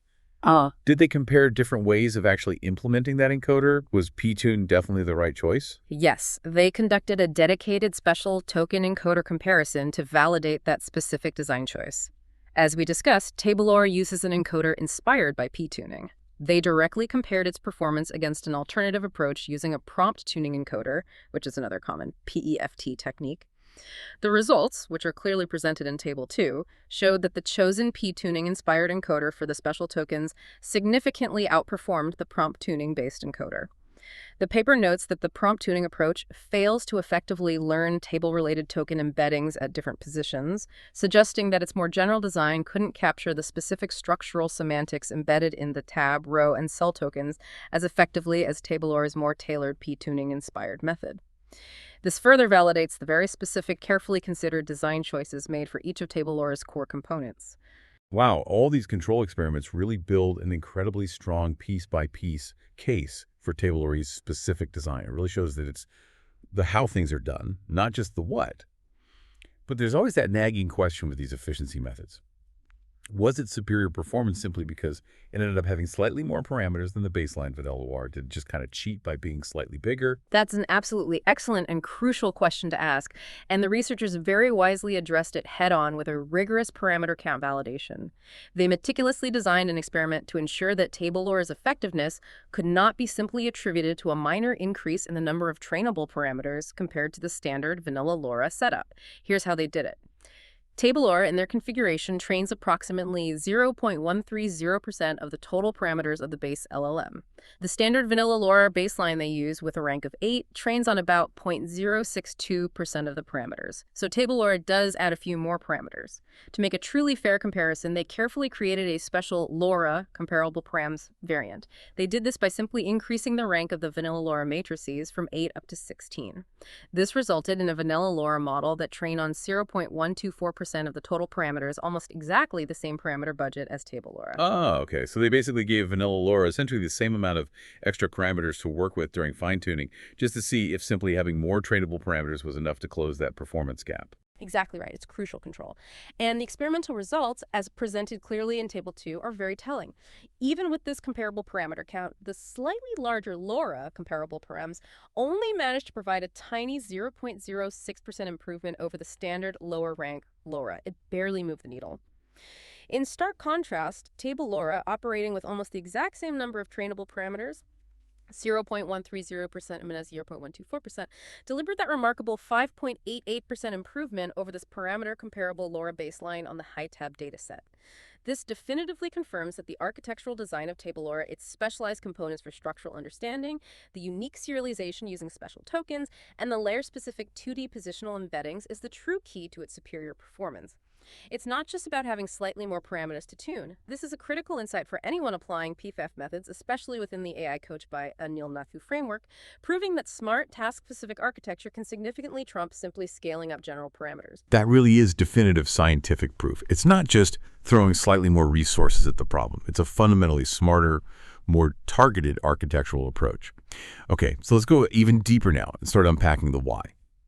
Did they compare different ways of actually implementing that encoder? Was p-tune definitely the right choice? Yes, they conducted a dedicated special token encoder comparison to validate that specific design choice. As we discussed, TableLoRA uses an encoder inspired by p-tuning. They directly compared its performance against an alternative approach using a prompt tuning encoder, which is another common PEFT technique. The results, which are clearly presented in Table 2, showed that the chosen p-tuning inspired encoder for the special tokens significantly outperformed the prompt tuning-based encoder. The paper notes that the prompt tuning approach fails to effectively learn table-related token embeddings at different positions, suggesting that its more general design couldn't capture the specific structural semantics embedded in the tab, row, and cell tokens as effectively as TableLoRA's more tailored p-tuning-inspired method. This further validates the very specific, carefully considered design choices made for each of TableLoRA's core components. Wow, all these control experiments really build an incredibly strong piece-by-piece case for TableLoRA's specific design. It really shows that it's the how things are done, not just the what. But there's always that nagging question with these efficiency methods. Was it superior performance simply because it ended up having slightly more parameters than the baseline vanilla LoRA? Did it just kind of cheat by being slightly bigger? That's an absolutely excellent and crucial question to ask, and the researchers very wisely addressed it head-on with a rigorous parameter count validation. They meticulously designed an experiment to ensure that TableLoRA's effectiveness could not be simply attributed to a minor increase in the number of trainable parameters compared to the standard vanilla LoRA setup. Here's how they did it. TableLoRA in their configuration trains approximately 0.130% of the total parameters of the base LLM. The standard vanilla LoRA baseline they use with a rank of 8 trains on about 0.062% of the parameters. So TableLoRA does add a few more parameters. To make a truly fair comparison, they carefully created a special LoRA comparable params variant. They did this by simply increasing the rank of the vanilla LoRA matrices from 8 up to 16. This resulted in a vanilla LoRA model that trained on 0.124% 100% of the total parameters, almost exactly the same parameter budget as TableLoRA. Oh, okay. So they basically gave vanilla LoRa essentially the same amount of extra parameters to work with during fine-tuning, just to see if simply having more trainable parameters was enough to close that performance gap. Exactly right. It's crucial control. And the experimental results, as presented clearly in Table 2, are very telling. Even with this comparable parameter count, the slightly larger LoRa comparable params only managed to provide a tiny 0.06% improvement over the standard lower rank LoRa. It barely moved the needle. In stark contrast, TableLoRA, operating with almost the exact same number of trainable parameters, 0.130% and 0.124%, delivered that remarkable 5.88% improvement over this parameter comparable LoRa baseline on the high-tab dataset. This definitively confirms that the architectural design of TableLoRA, its specialized components for structural understanding, the unique serialization using special tokens, and the layer-specific 2D positional embeddings is the true key to its superior performance. It's not just about having slightly more parameters to tune. This is a critical insight for anyone applying PEFT methods, especially within the AI Coach by Anil Nathu framework, proving that smart, task-specific architecture can significantly trump simply scaling up general parameters. That really is definitive scientific proof. It's not just throwing slightly more resources at the problem. It's a fundamentally smarter, more targeted architectural approach. Okay, so let's go even deeper now and start unpacking the why.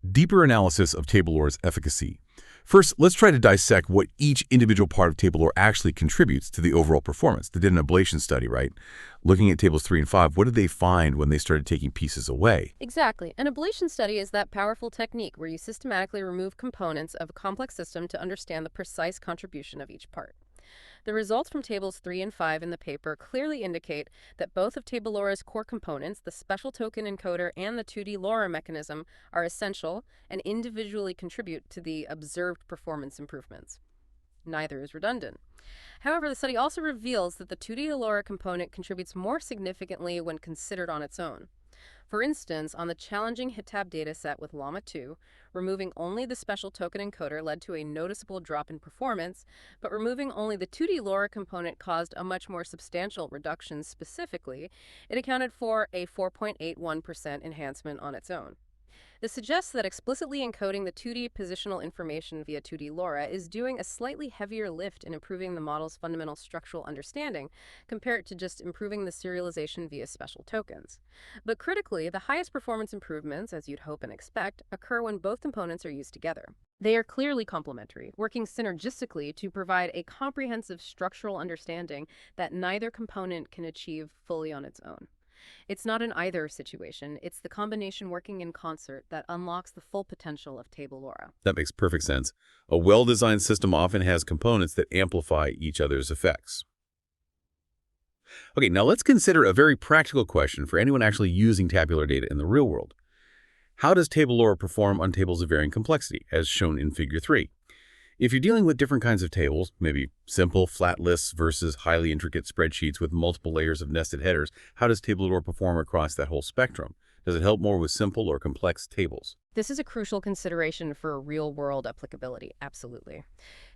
Deeper analysis of TableLoRA's efficacy. First, let's try to dissect what each individual part of TableLoRA actually contributes to the overall performance. They did an ablation study, right? Looking at tables 3 and 5, what did they find when they started taking pieces away? Exactly. An ablation study is that powerful technique where you systematically remove components of a complex system to understand the precise contribution of each part. The results from tables 3 and 5 in the paper clearly indicate that both of TableLoRA's core components, the Special Token Encoder and the 2D LoRA mechanism, are essential and individually contribute to the observed performance improvements. Neither is redundant. However, the study also reveals that the 2D LoRA component contributes more significantly when considered on its own. For instance, on the challenging HitTab dataset with Llama 2, removing only the Special Token Encoder led to a noticeable drop in performance, but removing only the 2D LoRA component caused a much more substantial reduction. Specifically, it accounted for a 4.81% enhancement on its own. This suggests that explicitly encoding the 2D positional information via 2D LoRA is doing a slightly heavier lift in improving the model's fundamental structural understanding compared to just improving the serialization via special tokens. But critically, the highest performance improvements, as you'd hope and expect, occur when both components are used together. They are clearly complementary, working synergistically to provide a comprehensive structural understanding that neither component can achieve fully on its own. It's not an either situation, it's the combination working in concert that unlocks the full potential of TableLoRA. That makes perfect sense. A well-designed system often has components that amplify each other's effects. Okay, now let's consider a very practical question for anyone actually using tabular data in the real world. How does TableLoRA perform on tables of varying complexity, as shown in Figure 3? If you're dealing with different kinds of tables, maybe simple flat lists versus highly intricate spreadsheets with multiple layers of nested headers, how does TableLoRA perform across that whole spectrum? Does it help more with simple or complex tables? This is a crucial consideration for real-world applicability, absolutely.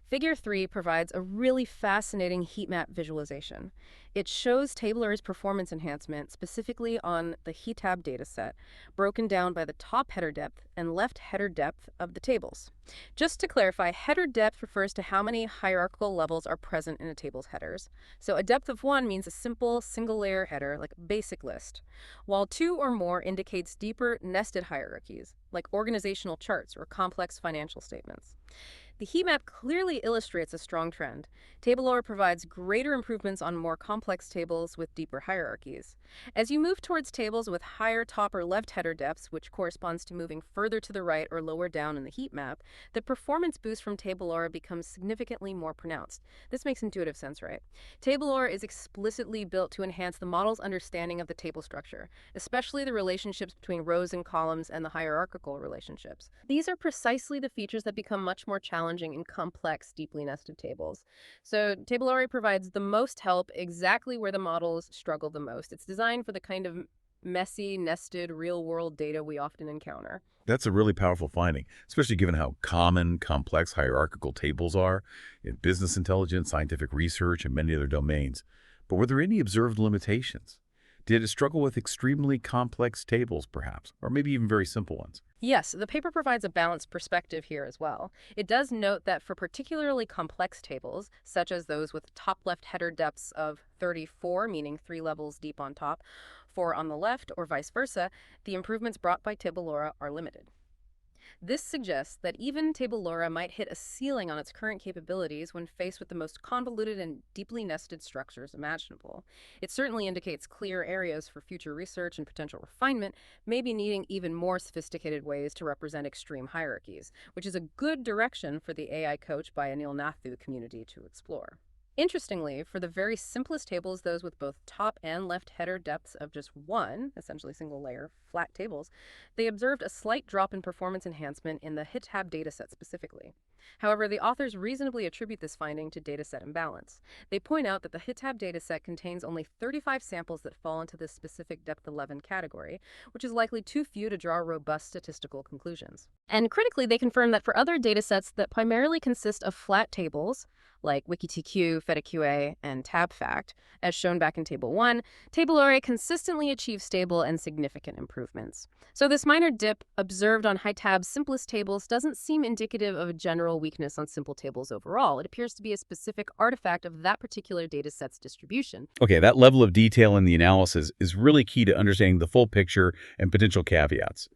Figure 3 provides a really fascinating heat map visualization. It shows TableLoRA's performance enhancement specifically on the HitTab dataset, broken down by the top header depth and left header depth of the tables. Just to clarify, header depth refers to how many hierarchical levels are present in a table's headers. So a depth of 1 means a simple single-layer header, like a basic list, while 2 or more indicates deeper nested hierarchies, like organizational charts or complex financial statements. The heat map clearly illustrates a strong trend. TableLoRA provides greater improvements on more complex tables with deeper hierarchies. As you move towards tables with higher top or left header depths, which corresponds to moving further to the right or lower down in the heat map, the performance boost from TableLoRA becomes significantly more pronounced. This makes intuitive sense, right? TableLoRA is explicitly built to enhance the model's understanding of the table structure, especially the relationships between rows and columns and the hierarchical relationships. These are precisely the features that become much more challenging in complex, deeply nested tables. So TableLoRA provides the most help exactly where the models struggle the most. It's designed for the kind of messy, nested, real-world data we often encounter. That's a really powerful finding, especially given how common complex hierarchical tables are in business intelligence, scientific research, and many other domains. But were there any observed limitations? Did it struggle with extremely complex tables, perhaps, or maybe even very simple ones? Yes, the paper provides a balanced perspective here as well. It does note that for particularly complex tables, such as those with top left header depths of 34, meaning 3 levels deep on top, 4 on the left, or vice versa, the improvements brought by TableLoRA are limited. This suggests that even TableLoRA might hit a ceiling on its current capabilities when faced with the most convoluted and deeply nested structures imaginable. It certainly indicates clear areas for future research and potential refinement, maybe needing even more sophisticated ways to represent extreme hierarchies, which is a good direction for the AI Coach by Anil Nathu community to explore. Interestingly, for the very simplest tables, those with both top and left header depths of just one, essentially single layer, flat tables, they observed a slight drop in performance enhancement in the HitTab dataset specifically. However, the authors reasonably attribute this finding to dataset imbalance. They point out that the HitTab dataset contains only 35 samples that fall into this specific depth 11 category, which is likely too few to draw robust statistical conclusions. And critically, they confirm that for other datasets that primarily consist of flat tables, like WikiTQ, FetaQA, and TabFact, as shown back in Table 1, TableLoRA consistently achieves stable and significant improvements. So this minor dip observed on HiTab's simplest tables doesn't seem indicative of a general weakness on simple tables overall. It appears to be a specific artifact of that particular dataset's distribution. Okay, that level of detail in the analysis is really key to understanding the full picture and potential caveats.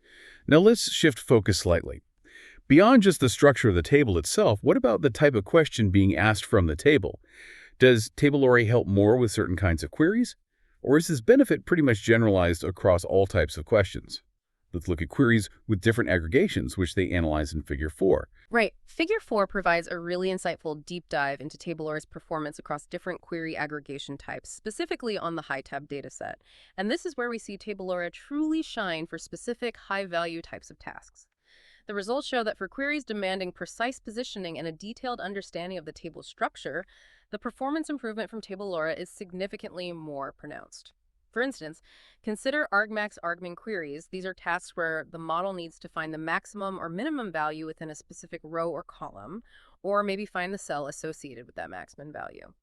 Now let's shift focus slightly. Beyond just the structure of the table itself, what about the type of question being asked from the table? Does TableLoRA help more with certain kinds of queries? Or is this benefit pretty much generalized across all types of questions? Let's look at queries with different aggregations, which they analyze in Figure 4. Right. Figure 4 provides a really insightful deep dive into TableLoRA's performance across different query aggregation types, specifically on the HiTab dataset. And this is where we see TableLoRA truly shine for specific high-value types of tasks. The results show that for queries demanding precise positioning and a detailed understanding of the table structure, the performance improvement from TableLoRA is significantly more pronounced. For instance, consider argmax-argmin queries. These are tasks where the model needs to find the maximum or minimum value within a specific row or column, or maybe find the cell associated with that maximum value.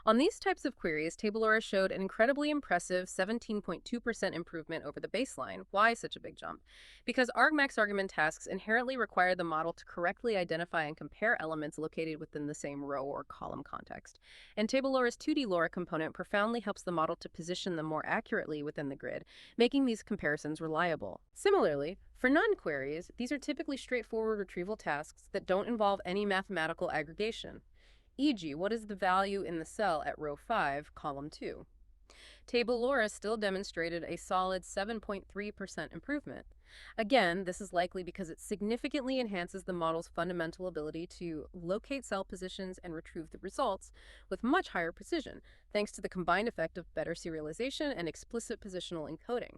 On these types of queries, TableLoRA showed an incredibly impressive 17.2% improvement over the baseline. Why such a big jump? Because argmax-argmin tasks inherently require the model to correctly identify and compare elements located within the same row or column context. And TableLoRA's 2D LoRA component profoundly helps the model to position them more accurately within the grid, making these comparisons reliable. Similarly, for none queries, these are typically straightforward retrieval tasks that don't involve any mathematical aggregation. E.g., what is the value in the cell at row 5, column 2? TableLoRA still demonstrated a solid 7.3% improvement. Again, this is likely because it significantly enhances the model's fundamental ability to locate cell positions and retrieve the results with much higher precision, thanks to the combined effect of better serialization and explicit positional encoding.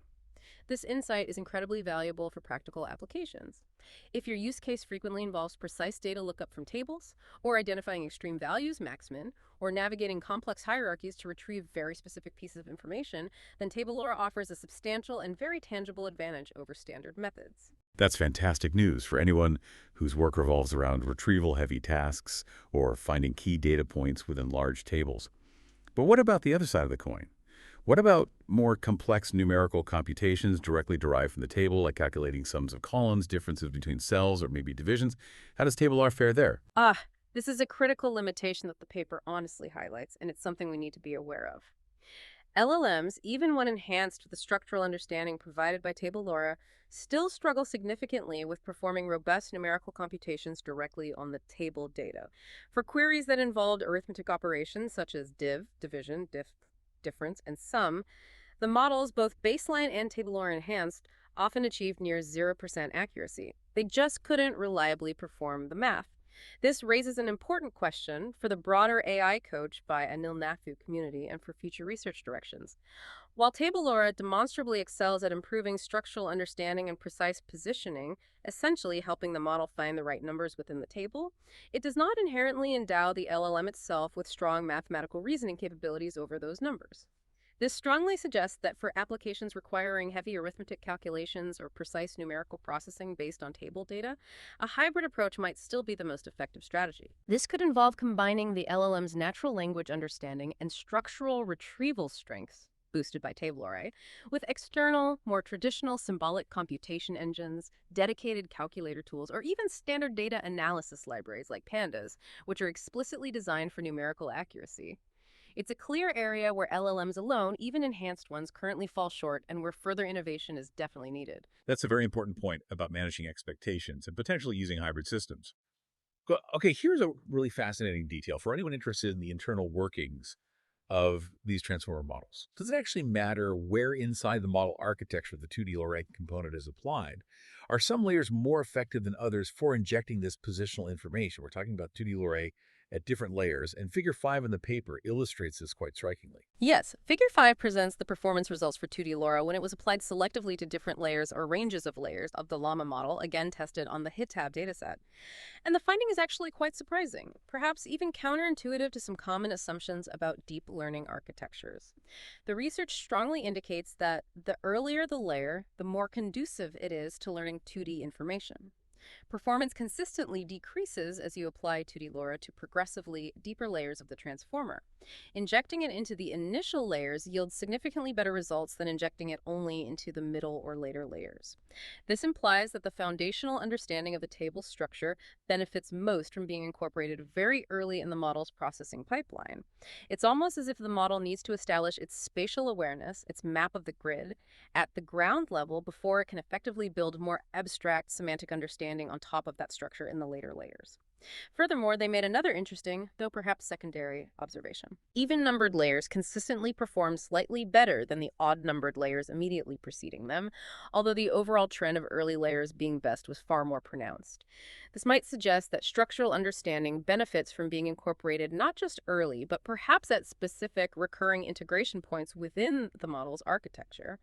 This insight is incredibly valuable for practical applications. If your use case frequently involves precise data lookup from tables, or identifying extreme values, max-min, or navigating complex hierarchies to retrieve very specific pieces of information, then TableLoRA offers a substantial and very tangible advantage over standard methods. That's fantastic news for anyone whose work revolves around retrieval-heavy tasks or finding key data points within large tables. But what about the other side of the coin? What about more complex numerical computations directly derived from the table, like calculating sums of columns, differences between cells, or maybe divisions? How does TableLoRA fare there? This is a critical limitation that the paper honestly highlights, and it's something we need to be aware of. LLMs, even when enhanced with the structural understanding provided by TableLoRA, still struggle significantly with performing robust numerical computations directly on the table data. For queries that involved arithmetic operations such as div, division, difference, and sum, the models, both baseline and TableLoRA enhanced, often achieved near 0% accuracy. They just couldn't reliably perform the math. This raises an important question for the broader AI Coach by Anil Nathu community and for future research directions. While TableLoRA demonstrably excels at improving structural understanding and precise positioning, essentially helping the model find the right numbers within the table, it does not inherently endow the LLM itself with strong mathematical reasoning capabilities over those numbers. This strongly suggests that for applications requiring heavy arithmetic calculations or precise numerical processing based on table data, a hybrid approach might still be the most effective strategy. This could involve combining the LLM's natural language understanding and structural retrieval strengths boosted by TableLoRA, with external, more traditional symbolic computation engines, dedicated calculator tools, or even standard data analysis libraries like pandas, which are explicitly designed for numerical accuracy. It's a clear area where LLMs alone, even enhanced ones, currently fall short and where further innovation is definitely needed. That's a very important point about managing expectations and potentially using hybrid systems. Okay, here's a really fascinating detail for anyone interested in the internal workings of these transformer models. Does it actually matter where inside the model architecture the 2D LoRA component is applied? Are some layers more effective than others for injecting this positional information? We're talking about 2D LoRA at different layers, and Figure 5 in the paper illustrates this quite strikingly. Yes, Figure 5 presents the performance results for 2D LoRa when it was applied selectively to different layers or ranges of layers of the llama model, again tested on the HitTab dataset. And the finding is actually quite surprising, perhaps even counterintuitive to some common assumptions about deep learning architectures. The research strongly indicates that the earlier the layer, the more conducive it is to learning 2D information. Performance consistently decreases as you apply 2D LoRa to progressively deeper layers of the transformer. Injecting it into the initial layers yields significantly better results than injecting it only into the middle or later layers. This implies that the foundational understanding of the table structure benefits most from being incorporated very early in the model's processing pipeline. It's almost as if the model needs to establish its spatial awareness, its map of the grid, at the ground level before it can effectively build more abstract semantic understanding on top of that structure in the later layers. Furthermore, they made another interesting, though perhaps secondary, observation. Even-numbered layers consistently perform slightly better than the odd-numbered layers immediately preceding them, although the overall trend of early layers being best was far more pronounced. This might suggest that structural understanding benefits from being incorporated not just early, but perhaps at specific recurring integration points within the model's architecture.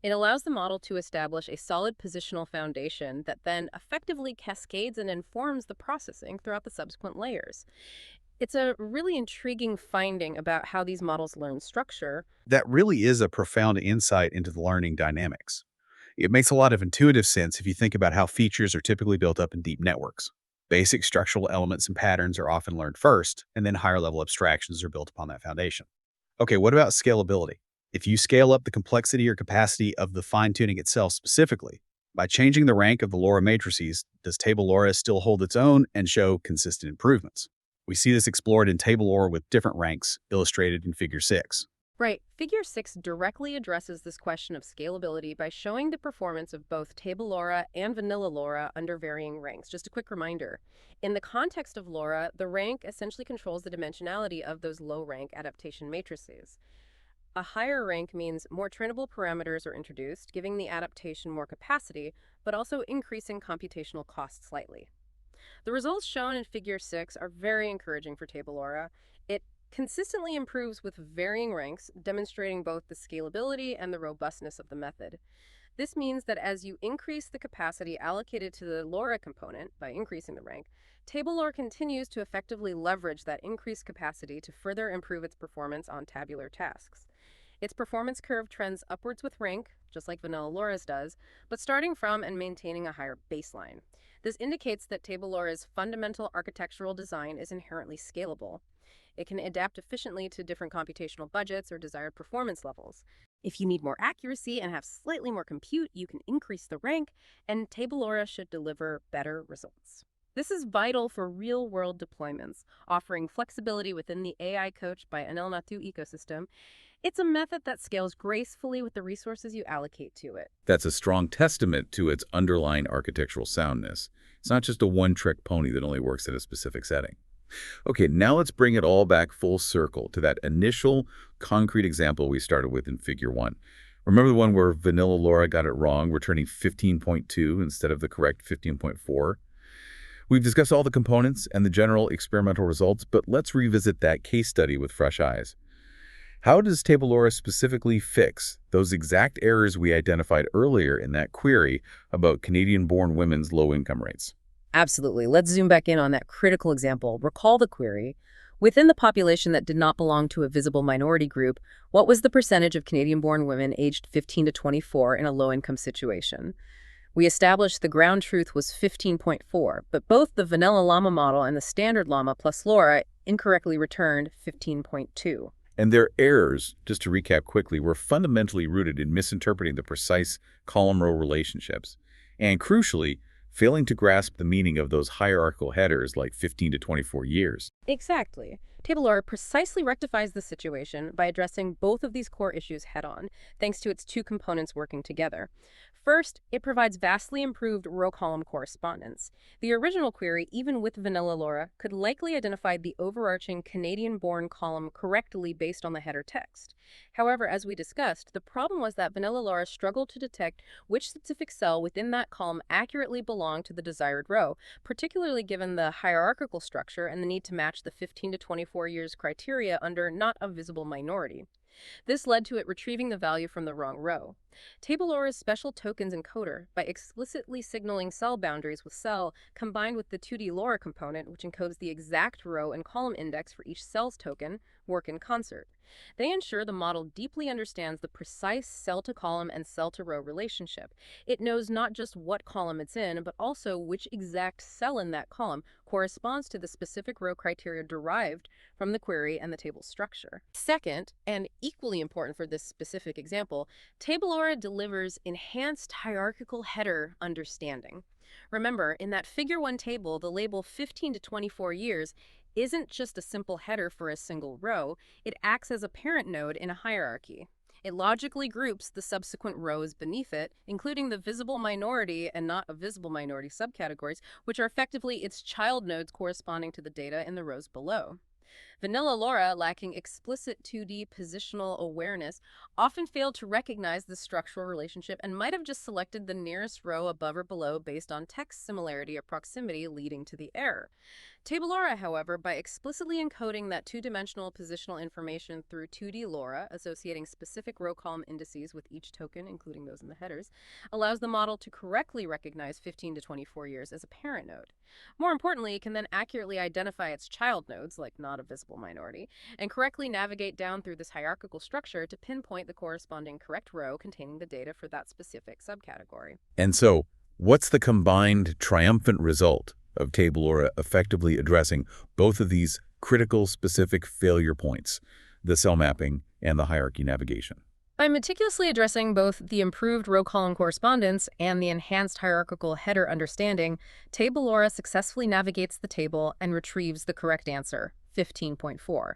It allows the model to establish a solid positional foundation that then effectively cascades and informs the processing throughout the subsequent layers. It's a really intriguing finding about how these models learn structure. That really is a profound insight into the learning dynamics. It makes a lot of intuitive sense if you think about how features are typically built up in deep networks. Basic structural elements and patterns are often learned first, and then higher level abstractions are built upon that foundation. Okay, what about scalability? If you scale up the complexity or capacity of the fine-tuning itself specifically, by changing the rank of the LoRa matrices, does TableLoRA still hold its own and show consistent improvements? We see this explored in TableLoRA with different ranks, illustrated in Figure 6. Right. Figure 6 directly addresses this question of scalability by showing the performance of both TableLoRA and vanilla LoRa under varying ranks. Just a quick reminder. In the context of LoRa, the rank essentially controls the dimensionality of those low-rank adaptation matrices. A higher rank means more trainable parameters are introduced, giving the adaptation more capacity, but also increasing computational costs slightly. The results shown in Figure 6 are very encouraging for TableLoRA. It consistently improves with varying ranks, demonstrating both the scalability and the robustness of the method. This means that as you increase the capacity allocated to the LoRa component by increasing the rank, TableLoRA continues to effectively leverage that increased capacity to further improve its performance on tabular tasks. Its performance curve trends upwards with rank, just like vanilla LoRa's does, but starting from and maintaining a higher baseline. This indicates that TableLoRA's fundamental architectural design is inherently scalable. It can adapt efficiently to different computational budgets or desired performance levels. If you need more accuracy and have slightly more compute, you can increase the rank, and TableLoRA should deliver better results. This is vital for real-world deployments, offering flexibility within the AI coached by NL-NATU ecosystem. It's a method that scales gracefully with the resources you allocate to it. That's a strong testament to its underlying architectural soundness. It's not just a one-trick pony that only works at a specific setting. Okay, now let's bring it all back full circle to that initial concrete example we started with in Figure 1. Remember the one where vanilla LoRa got it wrong, returning 15.2 instead of the correct 15.4? We've discussed all the components and the general experimental results, but let's revisit that case study with fresh eyes. How does TableLoRA specifically fix those exact errors we identified earlier in that query about Canadian-born women's low income rates? Absolutely. Let's zoom back in on that critical example. Recall the query. Within the population that did not belong to a visible minority group, what was the percentage of Canadian-born women aged 15 to 24 in a low-income situation? We established the ground truth was 15.4, but both the vanilla llama model and the standard llama plus LoRa incorrectly returned 15.2. And their errors, just to recap quickly, were fundamentally rooted in misinterpreting the precise column-row relationships, and crucially, failing to grasp the meaning of those hierarchical headers like 15 to 24 years. Exactly. TableLoRA precisely rectifies the situation by addressing both of these core issues head-on, thanks to its two components working together. First, it provides vastly improved row-column correspondence. The original query, even with vanilla LoRA, could likely identify the overarching Canadian-born column correctly based on the header text. However, as we discussed, the problem was that vanilla LoRA struggled to detect which specific cell within that column accurately belonged to the desired row, particularly given the hierarchical structure and the need to match the 15 to 24 years criteria under not a visible minority. This led to it retrieving the value from the wrong row. TableLoRA's Special Tokens Encoder, by explicitly signaling cell boundaries with cell, combined with the 2D LoRA component, which encodes the exact row and column index for each cell's token, work in concert. They ensure the model deeply understands the precise cell-to-column and cell-to-row relationship. It knows not just what column it's in, but also which exact cell in that column corresponds to the specific row criteria derived from the query and the table structure. Second, and equally important for this specific example, TableLoRA delivers enhanced hierarchical header understanding. Remember, in that Figure 1 table, the label 15 to 24 years isn't just a simple header for a single row, it acts as a parent node in a hierarchy. It logically groups the subsequent rows beneath it, including the visible minority and not a visible minority subcategories, which are effectively its child nodes corresponding to the data in the rows below. Vanilla LoRA, lacking explicit 2D positional awareness, often failed to recognize the structural relationship and might have just selected the nearest row above or below based on text similarity or proximity, leading to the error. TableLoRA, however, by explicitly encoding that two-dimensional positional information through 2D LoRA, associating specific row column indices with each token, including those in the headers, allows the model to correctly recognize 15 to 24 years as a parent node. More importantly, it can then accurately identify its child nodes, like not a visible minority, and correctly navigate down through this hierarchical structure to pinpoint the corresponding correct row containing the data for that specific subcategory. And so, what's the combined triumphant result of TableLoRA effectively addressing both of these critical specific failure points, the cell mapping and the hierarchy navigation? By meticulously addressing both the improved row column correspondence and the enhanced hierarchical header understanding, TableLoRA successfully navigates the table and retrieves the correct answer, 15.4.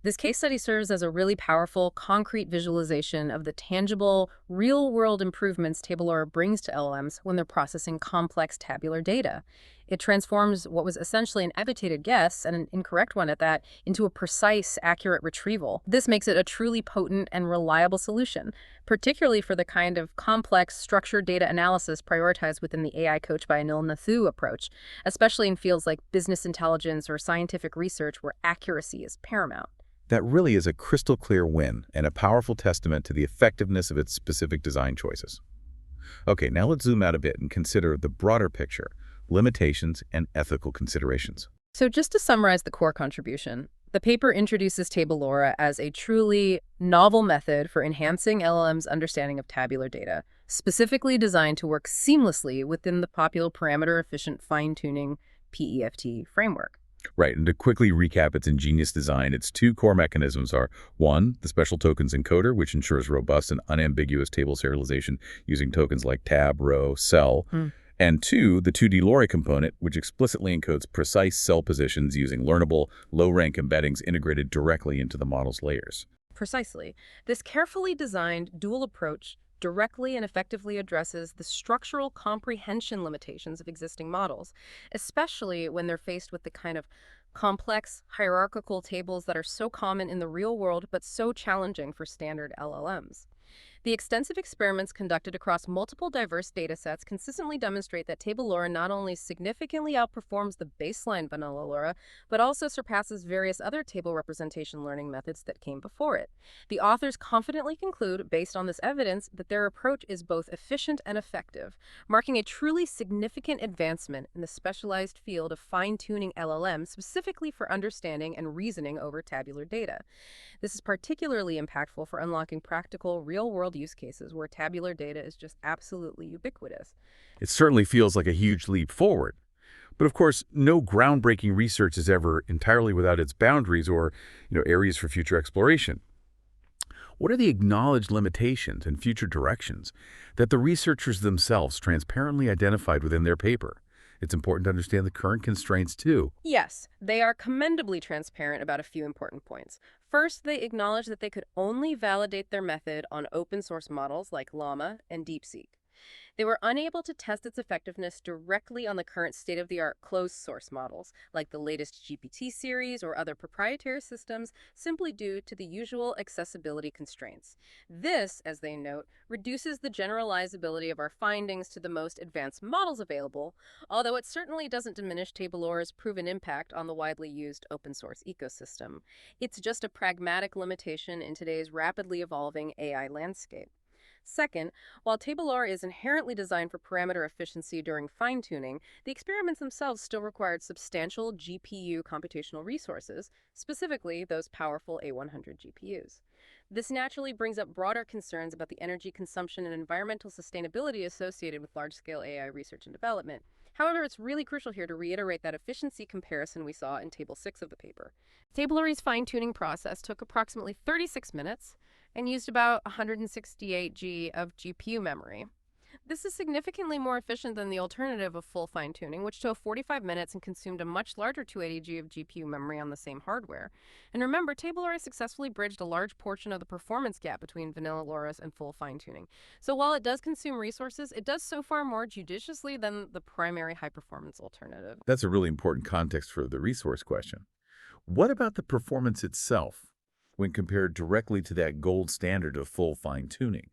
This case study serves as a really powerful, concrete visualization of the tangible, real-world improvements TableLoRA brings to LLMs when they're processing complex tabular data. It transforms what was essentially an educated guess, and an incorrect one at that, into a precise, accurate retrieval. This makes it a truly potent and reliable solution, particularly for the kind of complex, structured data analysis prioritized within the AI Coach by Anil Nathu approach, especially in fields like business intelligence or scientific research where accuracy is paramount. That really is a crystal clear win and a powerful testament to the effectiveness of its specific design choices. Okay, now let's zoom out a bit and consider the broader picture, limitations and ethical considerations. So just to summarize the core contribution, the paper introduces TableLoRA as a truly novel method for enhancing LLM's understanding of tabular data, specifically designed to work seamlessly within the popular parameter-efficient fine-tuning PEFT framework. Right, and to quickly recap its ingenious design, its two core mechanisms are, one, the Special Tokens Encoder, which ensures robust and unambiguous table serialization using tokens like tab, row, cell, and two, the 2D LoRA component, which explicitly encodes precise cell positions using learnable, low-rank embeddings integrated directly into the model's layers. Precisely. This carefully designed dual approach directly and effectively addresses the structural comprehension limitations of existing models, especially when they're faced with the kind of complex, hierarchical tables that are so common in the real world but so challenging for standard LLMs. The extensive experiments conducted across multiple diverse datasets consistently demonstrate that TableLoRA not only significantly outperforms the baseline vanilla LoRA, but also surpasses various other table representation learning methods that came before it. The authors confidently conclude, based on this evidence, that their approach is both efficient and effective, marking a truly significant advancement in the specialized field of fine-tuning LLM specifically for understanding and reasoning over tabular data. This is particularly impactful for unlocking practical, real-world use cases where tabular data is just absolutely ubiquitous. It certainly feels like a huge leap forward. But of course, no groundbreaking research is ever entirely without its boundaries or, areas for future exploration. What are the acknowledged limitations and future directions that the researchers themselves transparently identified within their paper? It's important to understand the current constraints too. Yes, they are commendably transparent about a few important points. First, they acknowledge that they could only validate their method on open source models like Llama and DeepSeek. They were unable to test its effectiveness directly on the current state-of-the-art closed-source models, like the latest GPT series or other proprietary systems, simply due to the usual accessibility constraints. This, as they note, reduces the generalizability of our findings to the most advanced models available, although it certainly doesn't diminish TableLoRA's proven impact on the widely used open-source ecosystem. It's just a pragmatic limitation in today's rapidly evolving AI landscape. Second, while TableLoRA is inherently designed for parameter efficiency during fine-tuning, the experiments themselves still required substantial GPU computational resources, specifically those powerful A100 GPUs. This naturally brings up broader concerns about the energy consumption and environmental sustainability associated with large-scale AI research and development. However, it's really crucial here to reiterate that efficiency comparison we saw in Table 6 of the paper. TableLoRA's fine-tuning process took approximately 36 minutes, and used about 168 G of GPU memory. This is significantly more efficient than the alternative of full fine-tuning, which took 45 minutes and consumed a much larger 280 G of GPU memory on the same hardware. And remember, TableLoRA successfully bridged a large portion of the performance gap between vanilla LoRa's and full fine-tuning. So while it does consume resources, it does so far more judiciously than the primary high-performance alternative. That's a really important context for the resource question. What about the performance itself when compared directly to that gold standard of full fine-tuning?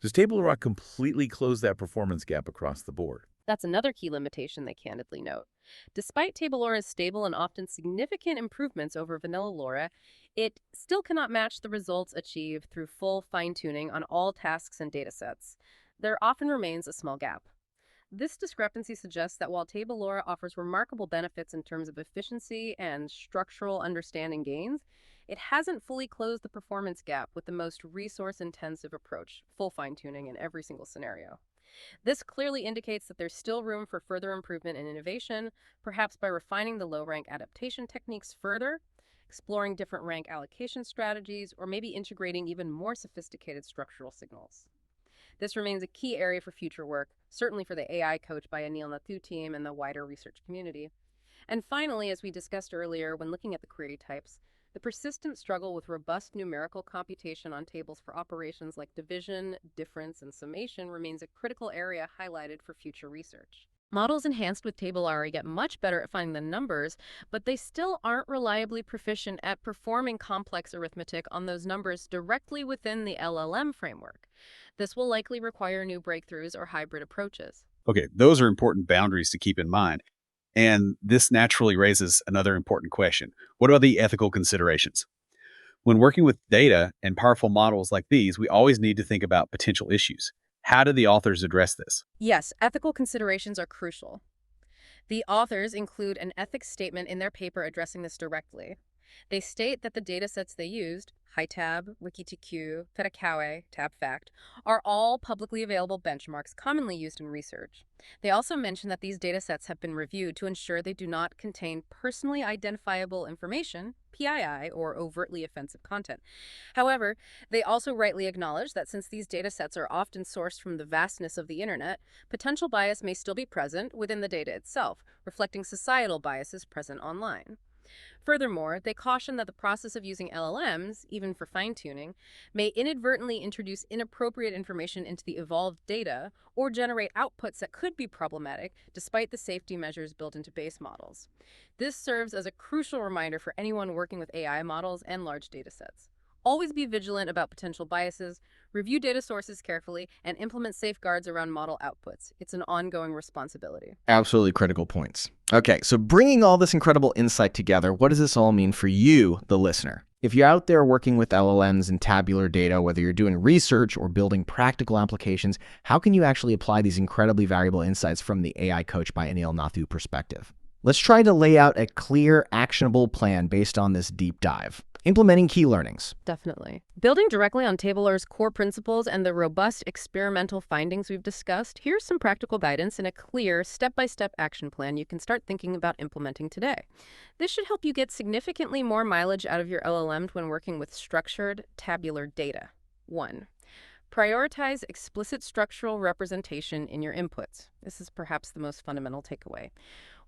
Does TableLoRA completely close that performance gap across the board? That's another key limitation they candidly note. Despite TableLoRA's stable and often significant improvements over vanilla LoRa, it still cannot match the results achieved through full fine-tuning on all tasks and datasets. There often remains a small gap. This discrepancy suggests that while TableLoRA offers remarkable benefits in terms of efficiency and structural understanding gains, it hasn't fully closed the performance gap with the most resource-intensive approach, full fine-tuning in every single scenario. This clearly indicates that there's still room for further improvement and innovation, perhaps by refining the low-rank adaptation techniques further, exploring different rank allocation strategies, or maybe integrating even more sophisticated structural signals. This remains a key area for future work, certainly for the AI coach by Anil Nathu team and the wider research community. And finally, as we discussed earlier when looking at the query types, the persistent struggle with robust numerical computation on tables for operations like division, difference, and summation remains a critical area highlighted for future research. Models enhanced with TableLoRA get much better at finding the numbers, but they still aren't reliably proficient at performing complex arithmetic on those numbers directly within the LLM framework. This will likely require new breakthroughs or hybrid approaches. Okay, those are important boundaries to keep in mind. And this naturally raises another important question. What are the ethical considerations? When working with data and powerful models like these, we always need to think about potential issues. How do the authors address this? Yes, ethical considerations are crucial. The authors include an ethics statement in their paper addressing this directly. They state that the datasets they used, HiTab, WikiTQ, Fetakawe, TabFact, are all publicly available benchmarks commonly used in research. They also mention that these datasets have been reviewed to ensure they do not contain personally identifiable information, PII, or overtly offensive content. However, they also rightly acknowledge that since these datasets are often sourced from the vastness of the internet, potential bias may still be present within the data itself, reflecting societal biases present online. Furthermore, they caution that the process of using LLMs, even for fine-tuning, may inadvertently introduce inappropriate information into the evolved data or generate outputs that could be problematic despite the safety measures built into base models. This serves as a crucial reminder for anyone working with AI models and large datasets. Always be vigilant about potential biases, review data sources carefully, and implement safeguards around model outputs. It's an ongoing responsibility. Absolutely critical points. Okay, so bringing all this incredible insight together, what does this all mean for you, the listener? If you're out there working with LLMs and tabular data, whether you're doing research or building practical applications, how can you actually apply these incredibly valuable insights from the AI Coach by Anil Nathu perspective? Let's try to lay out a clear, actionable plan based on this deep dive. Implementing key learnings. Definitely. Building directly on TableLoRA's core principles and the robust experimental findings we've discussed, here's some practical guidance and a clear step-by-step action plan you can start thinking about implementing today. This should help you get significantly more mileage out of your LLM when working with structured, tabular data. 1. Prioritize explicit structural representation in your inputs. This is perhaps the most fundamental takeaway.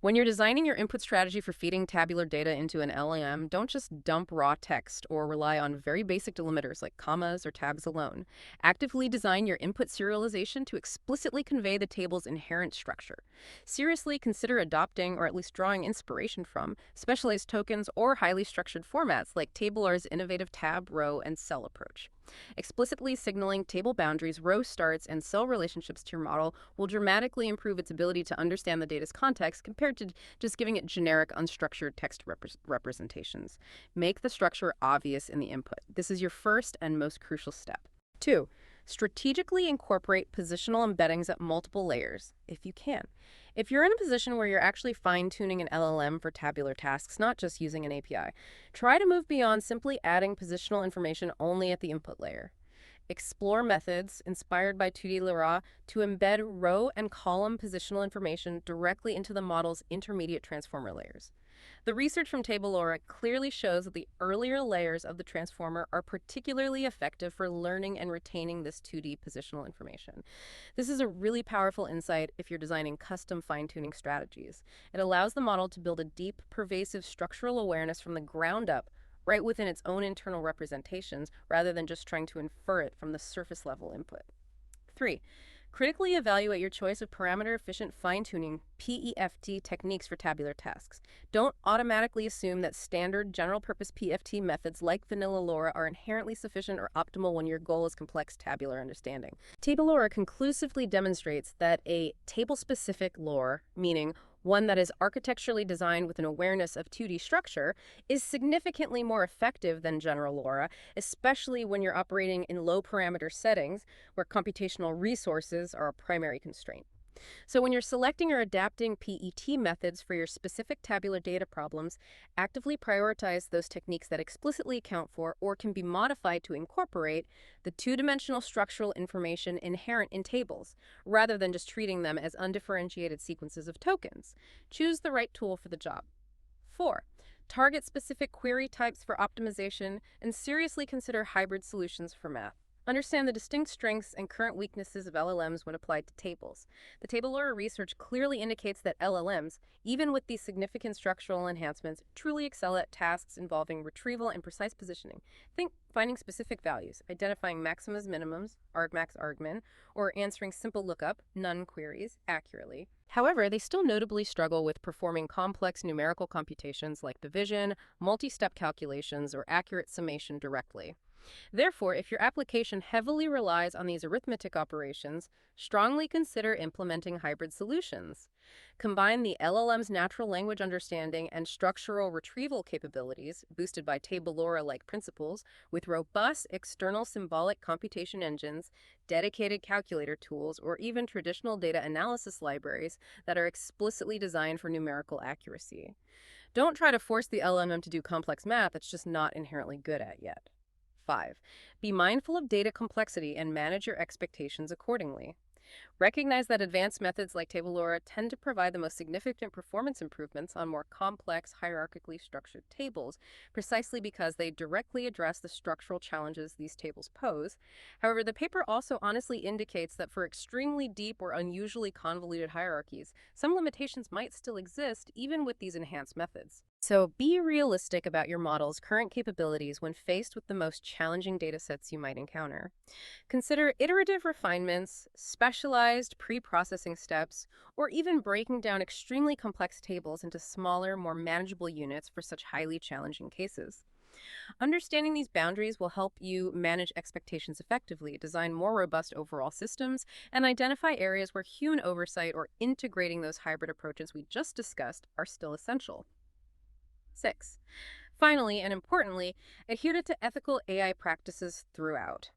When you're designing your input strategy for feeding tabular data into an LLM, don't just dump raw text or rely on very basic delimiters like commas or tabs alone. Actively design your input serialization to explicitly convey the table's inherent structure. Seriously consider adopting, or at least drawing inspiration from, specialized tokens or highly structured formats like TableLoRA's innovative tab, row, and cell approach. Explicitly signaling table boundaries, row starts, and cell relationships to your model will dramatically improve its ability to understand the data's context compared to just giving it generic, unstructured text representations. Make the structure obvious in the input. This is your first and most crucial step. 2. Strategically incorporate positional embeddings at multiple layers, if you can. If you're in a position where you're actually fine-tuning an LLM for tabular tasks, not just using an API, try to move beyond simply adding positional information only at the input layer. Explore methods inspired by 2D LoRA to embed row and column positional information directly into the model's intermediate transformer layers. The research from TableLoRA clearly shows that the earlier layers of the transformer are particularly effective for learning and retaining this 2D positional information. This is a really powerful insight if you're designing custom fine-tuning strategies. It allows the model to build a deep, pervasive structural awareness from the ground up, right within its own internal representations, rather than just trying to infer it from the surface-level input. 3. Critically evaluate your choice of parameter-efficient fine-tuning PEFT techniques for tabular tasks. Don't automatically assume that standard general-purpose PEFT methods like vanilla LoRA are inherently sufficient or optimal when your goal is complex tabular understanding. TableLoRA conclusively demonstrates that a table-specific LoRA, meaning one that is architecturally designed with an awareness of 2D structure, is significantly more effective than general LoRA, especially when you're operating in low-parameter settings where computational resources are a primary constraint. So when you're selecting or adapting PET methods for your specific tabular data problems, actively prioritize those techniques that explicitly account for or can be modified to incorporate the two-dimensional structural information inherent in tables, rather than just treating them as undifferentiated sequences of tokens. Choose the right tool for the job. 4. Target specific query types for optimization and seriously consider hybrid solutions for math. Understand the distinct strengths and current weaknesses of LLMs when applied to tables. The TableLoRA research clearly indicates that LLMs, even with these significant structural enhancements, truly excel at tasks involving retrieval and precise positioning. Think finding specific values, identifying maximas, minimums, argmax, argmin, or answering simple lookup, none queries accurately. However, they still notably struggle with performing complex numerical computations like division, multi-step calculations, or accurate summation directly. Therefore, if your application heavily relies on these arithmetic operations, strongly consider implementing hybrid solutions. Combine the LLM's natural language understanding and structural retrieval capabilities, boosted by TableLoRA-like principles, with robust external symbolic computation engines, dedicated calculator tools, or even traditional data analysis libraries that are explicitly designed for numerical accuracy. Don't try to force the LLM to do complex math it's just not inherently good at yet. 5. Be mindful of data complexity and manage your expectations accordingly. Recognize that advanced methods like TableLoRA tend to provide the most significant performance improvements on more complex, hierarchically structured tables, precisely because they directly address the structural challenges these tables pose. However, the paper also honestly indicates that for extremely deep or unusually convoluted hierarchies, some limitations might still exist even with these enhanced methods. So be realistic about your model's current capabilities when faced with the most challenging datasets you might encounter. Consider iterative refinements, specialized pre-processing steps, or even breaking down extremely complex tables into smaller, more manageable units for such highly challenging cases. Understanding these boundaries will help you manage expectations effectively, design more robust overall systems, and identify areas where human oversight or integrating those hybrid approaches we just discussed are still essential. 6. Finally, and importantly, adhere to ethical AI practices throughout.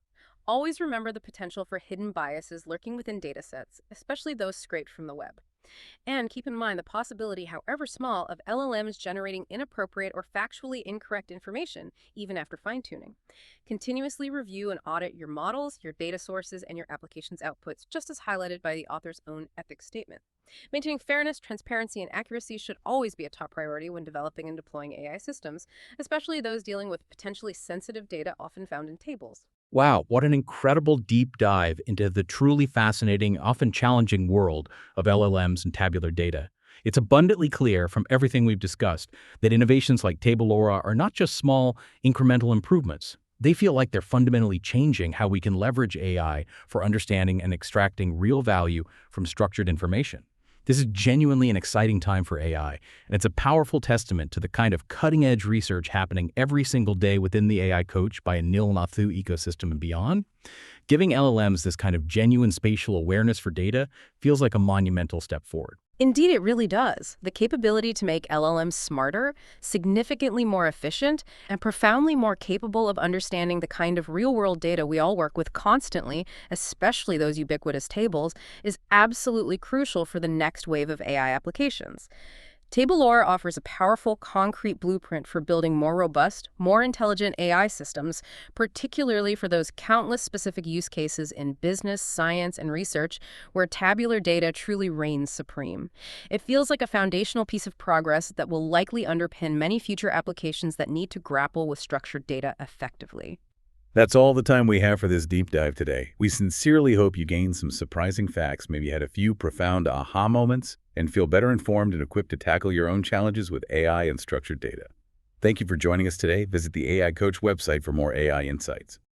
Always remember the potential for hidden biases lurking within datasets, especially those scraped from the web. And keep in mind the possibility, however small, of LLMs generating inappropriate or factually incorrect information, even after fine-tuning. Continuously review and audit your models, your data sources, and your application's outputs, just as highlighted by the author's own ethics statement. Maintaining fairness, transparency, and accuracy should always be a top priority when developing and deploying AI systems, especially those dealing with potentially sensitive data often found in tables. Wow, what an incredible deep dive into the truly fascinating, often challenging world of LLMs and tabular data. It's abundantly clear from everything we've discussed that innovations like TableLoRA are not just small, incremental improvements. They feel like they're fundamentally changing how we can leverage AI for understanding and extracting real value from structured information. This is genuinely an exciting time for AI, and it's a powerful testament to the kind of cutting-edge research happening every single day within the AI Coach by Anil Nathu ecosystem and beyond. Giving LLMs this kind of genuine spatial awareness for data feels like a monumental step forward. Indeed, it really does. The capability to make LLMs smarter, significantly more efficient, and profoundly more capable of understanding the kind of real-world data we all work with constantly, especially those ubiquitous tables, is absolutely crucial for the next wave of AI applications. TableLoRA offers a powerful, concrete blueprint for building more robust, more intelligent AI systems, particularly for those countless specific use cases in business, science, and research where tabular data truly reigns supreme. It feels like a foundational piece of progress that will likely underpin many future applications that need to grapple with structured data effectively. That's all the time we have for this deep dive today. We sincerely hope you gained some surprising facts, maybe had a few profound aha moments, and feel better informed and equipped to tackle your own challenges with AI and structured data. Thank you for joining us today. Visit the AI Coach website for more AI insights.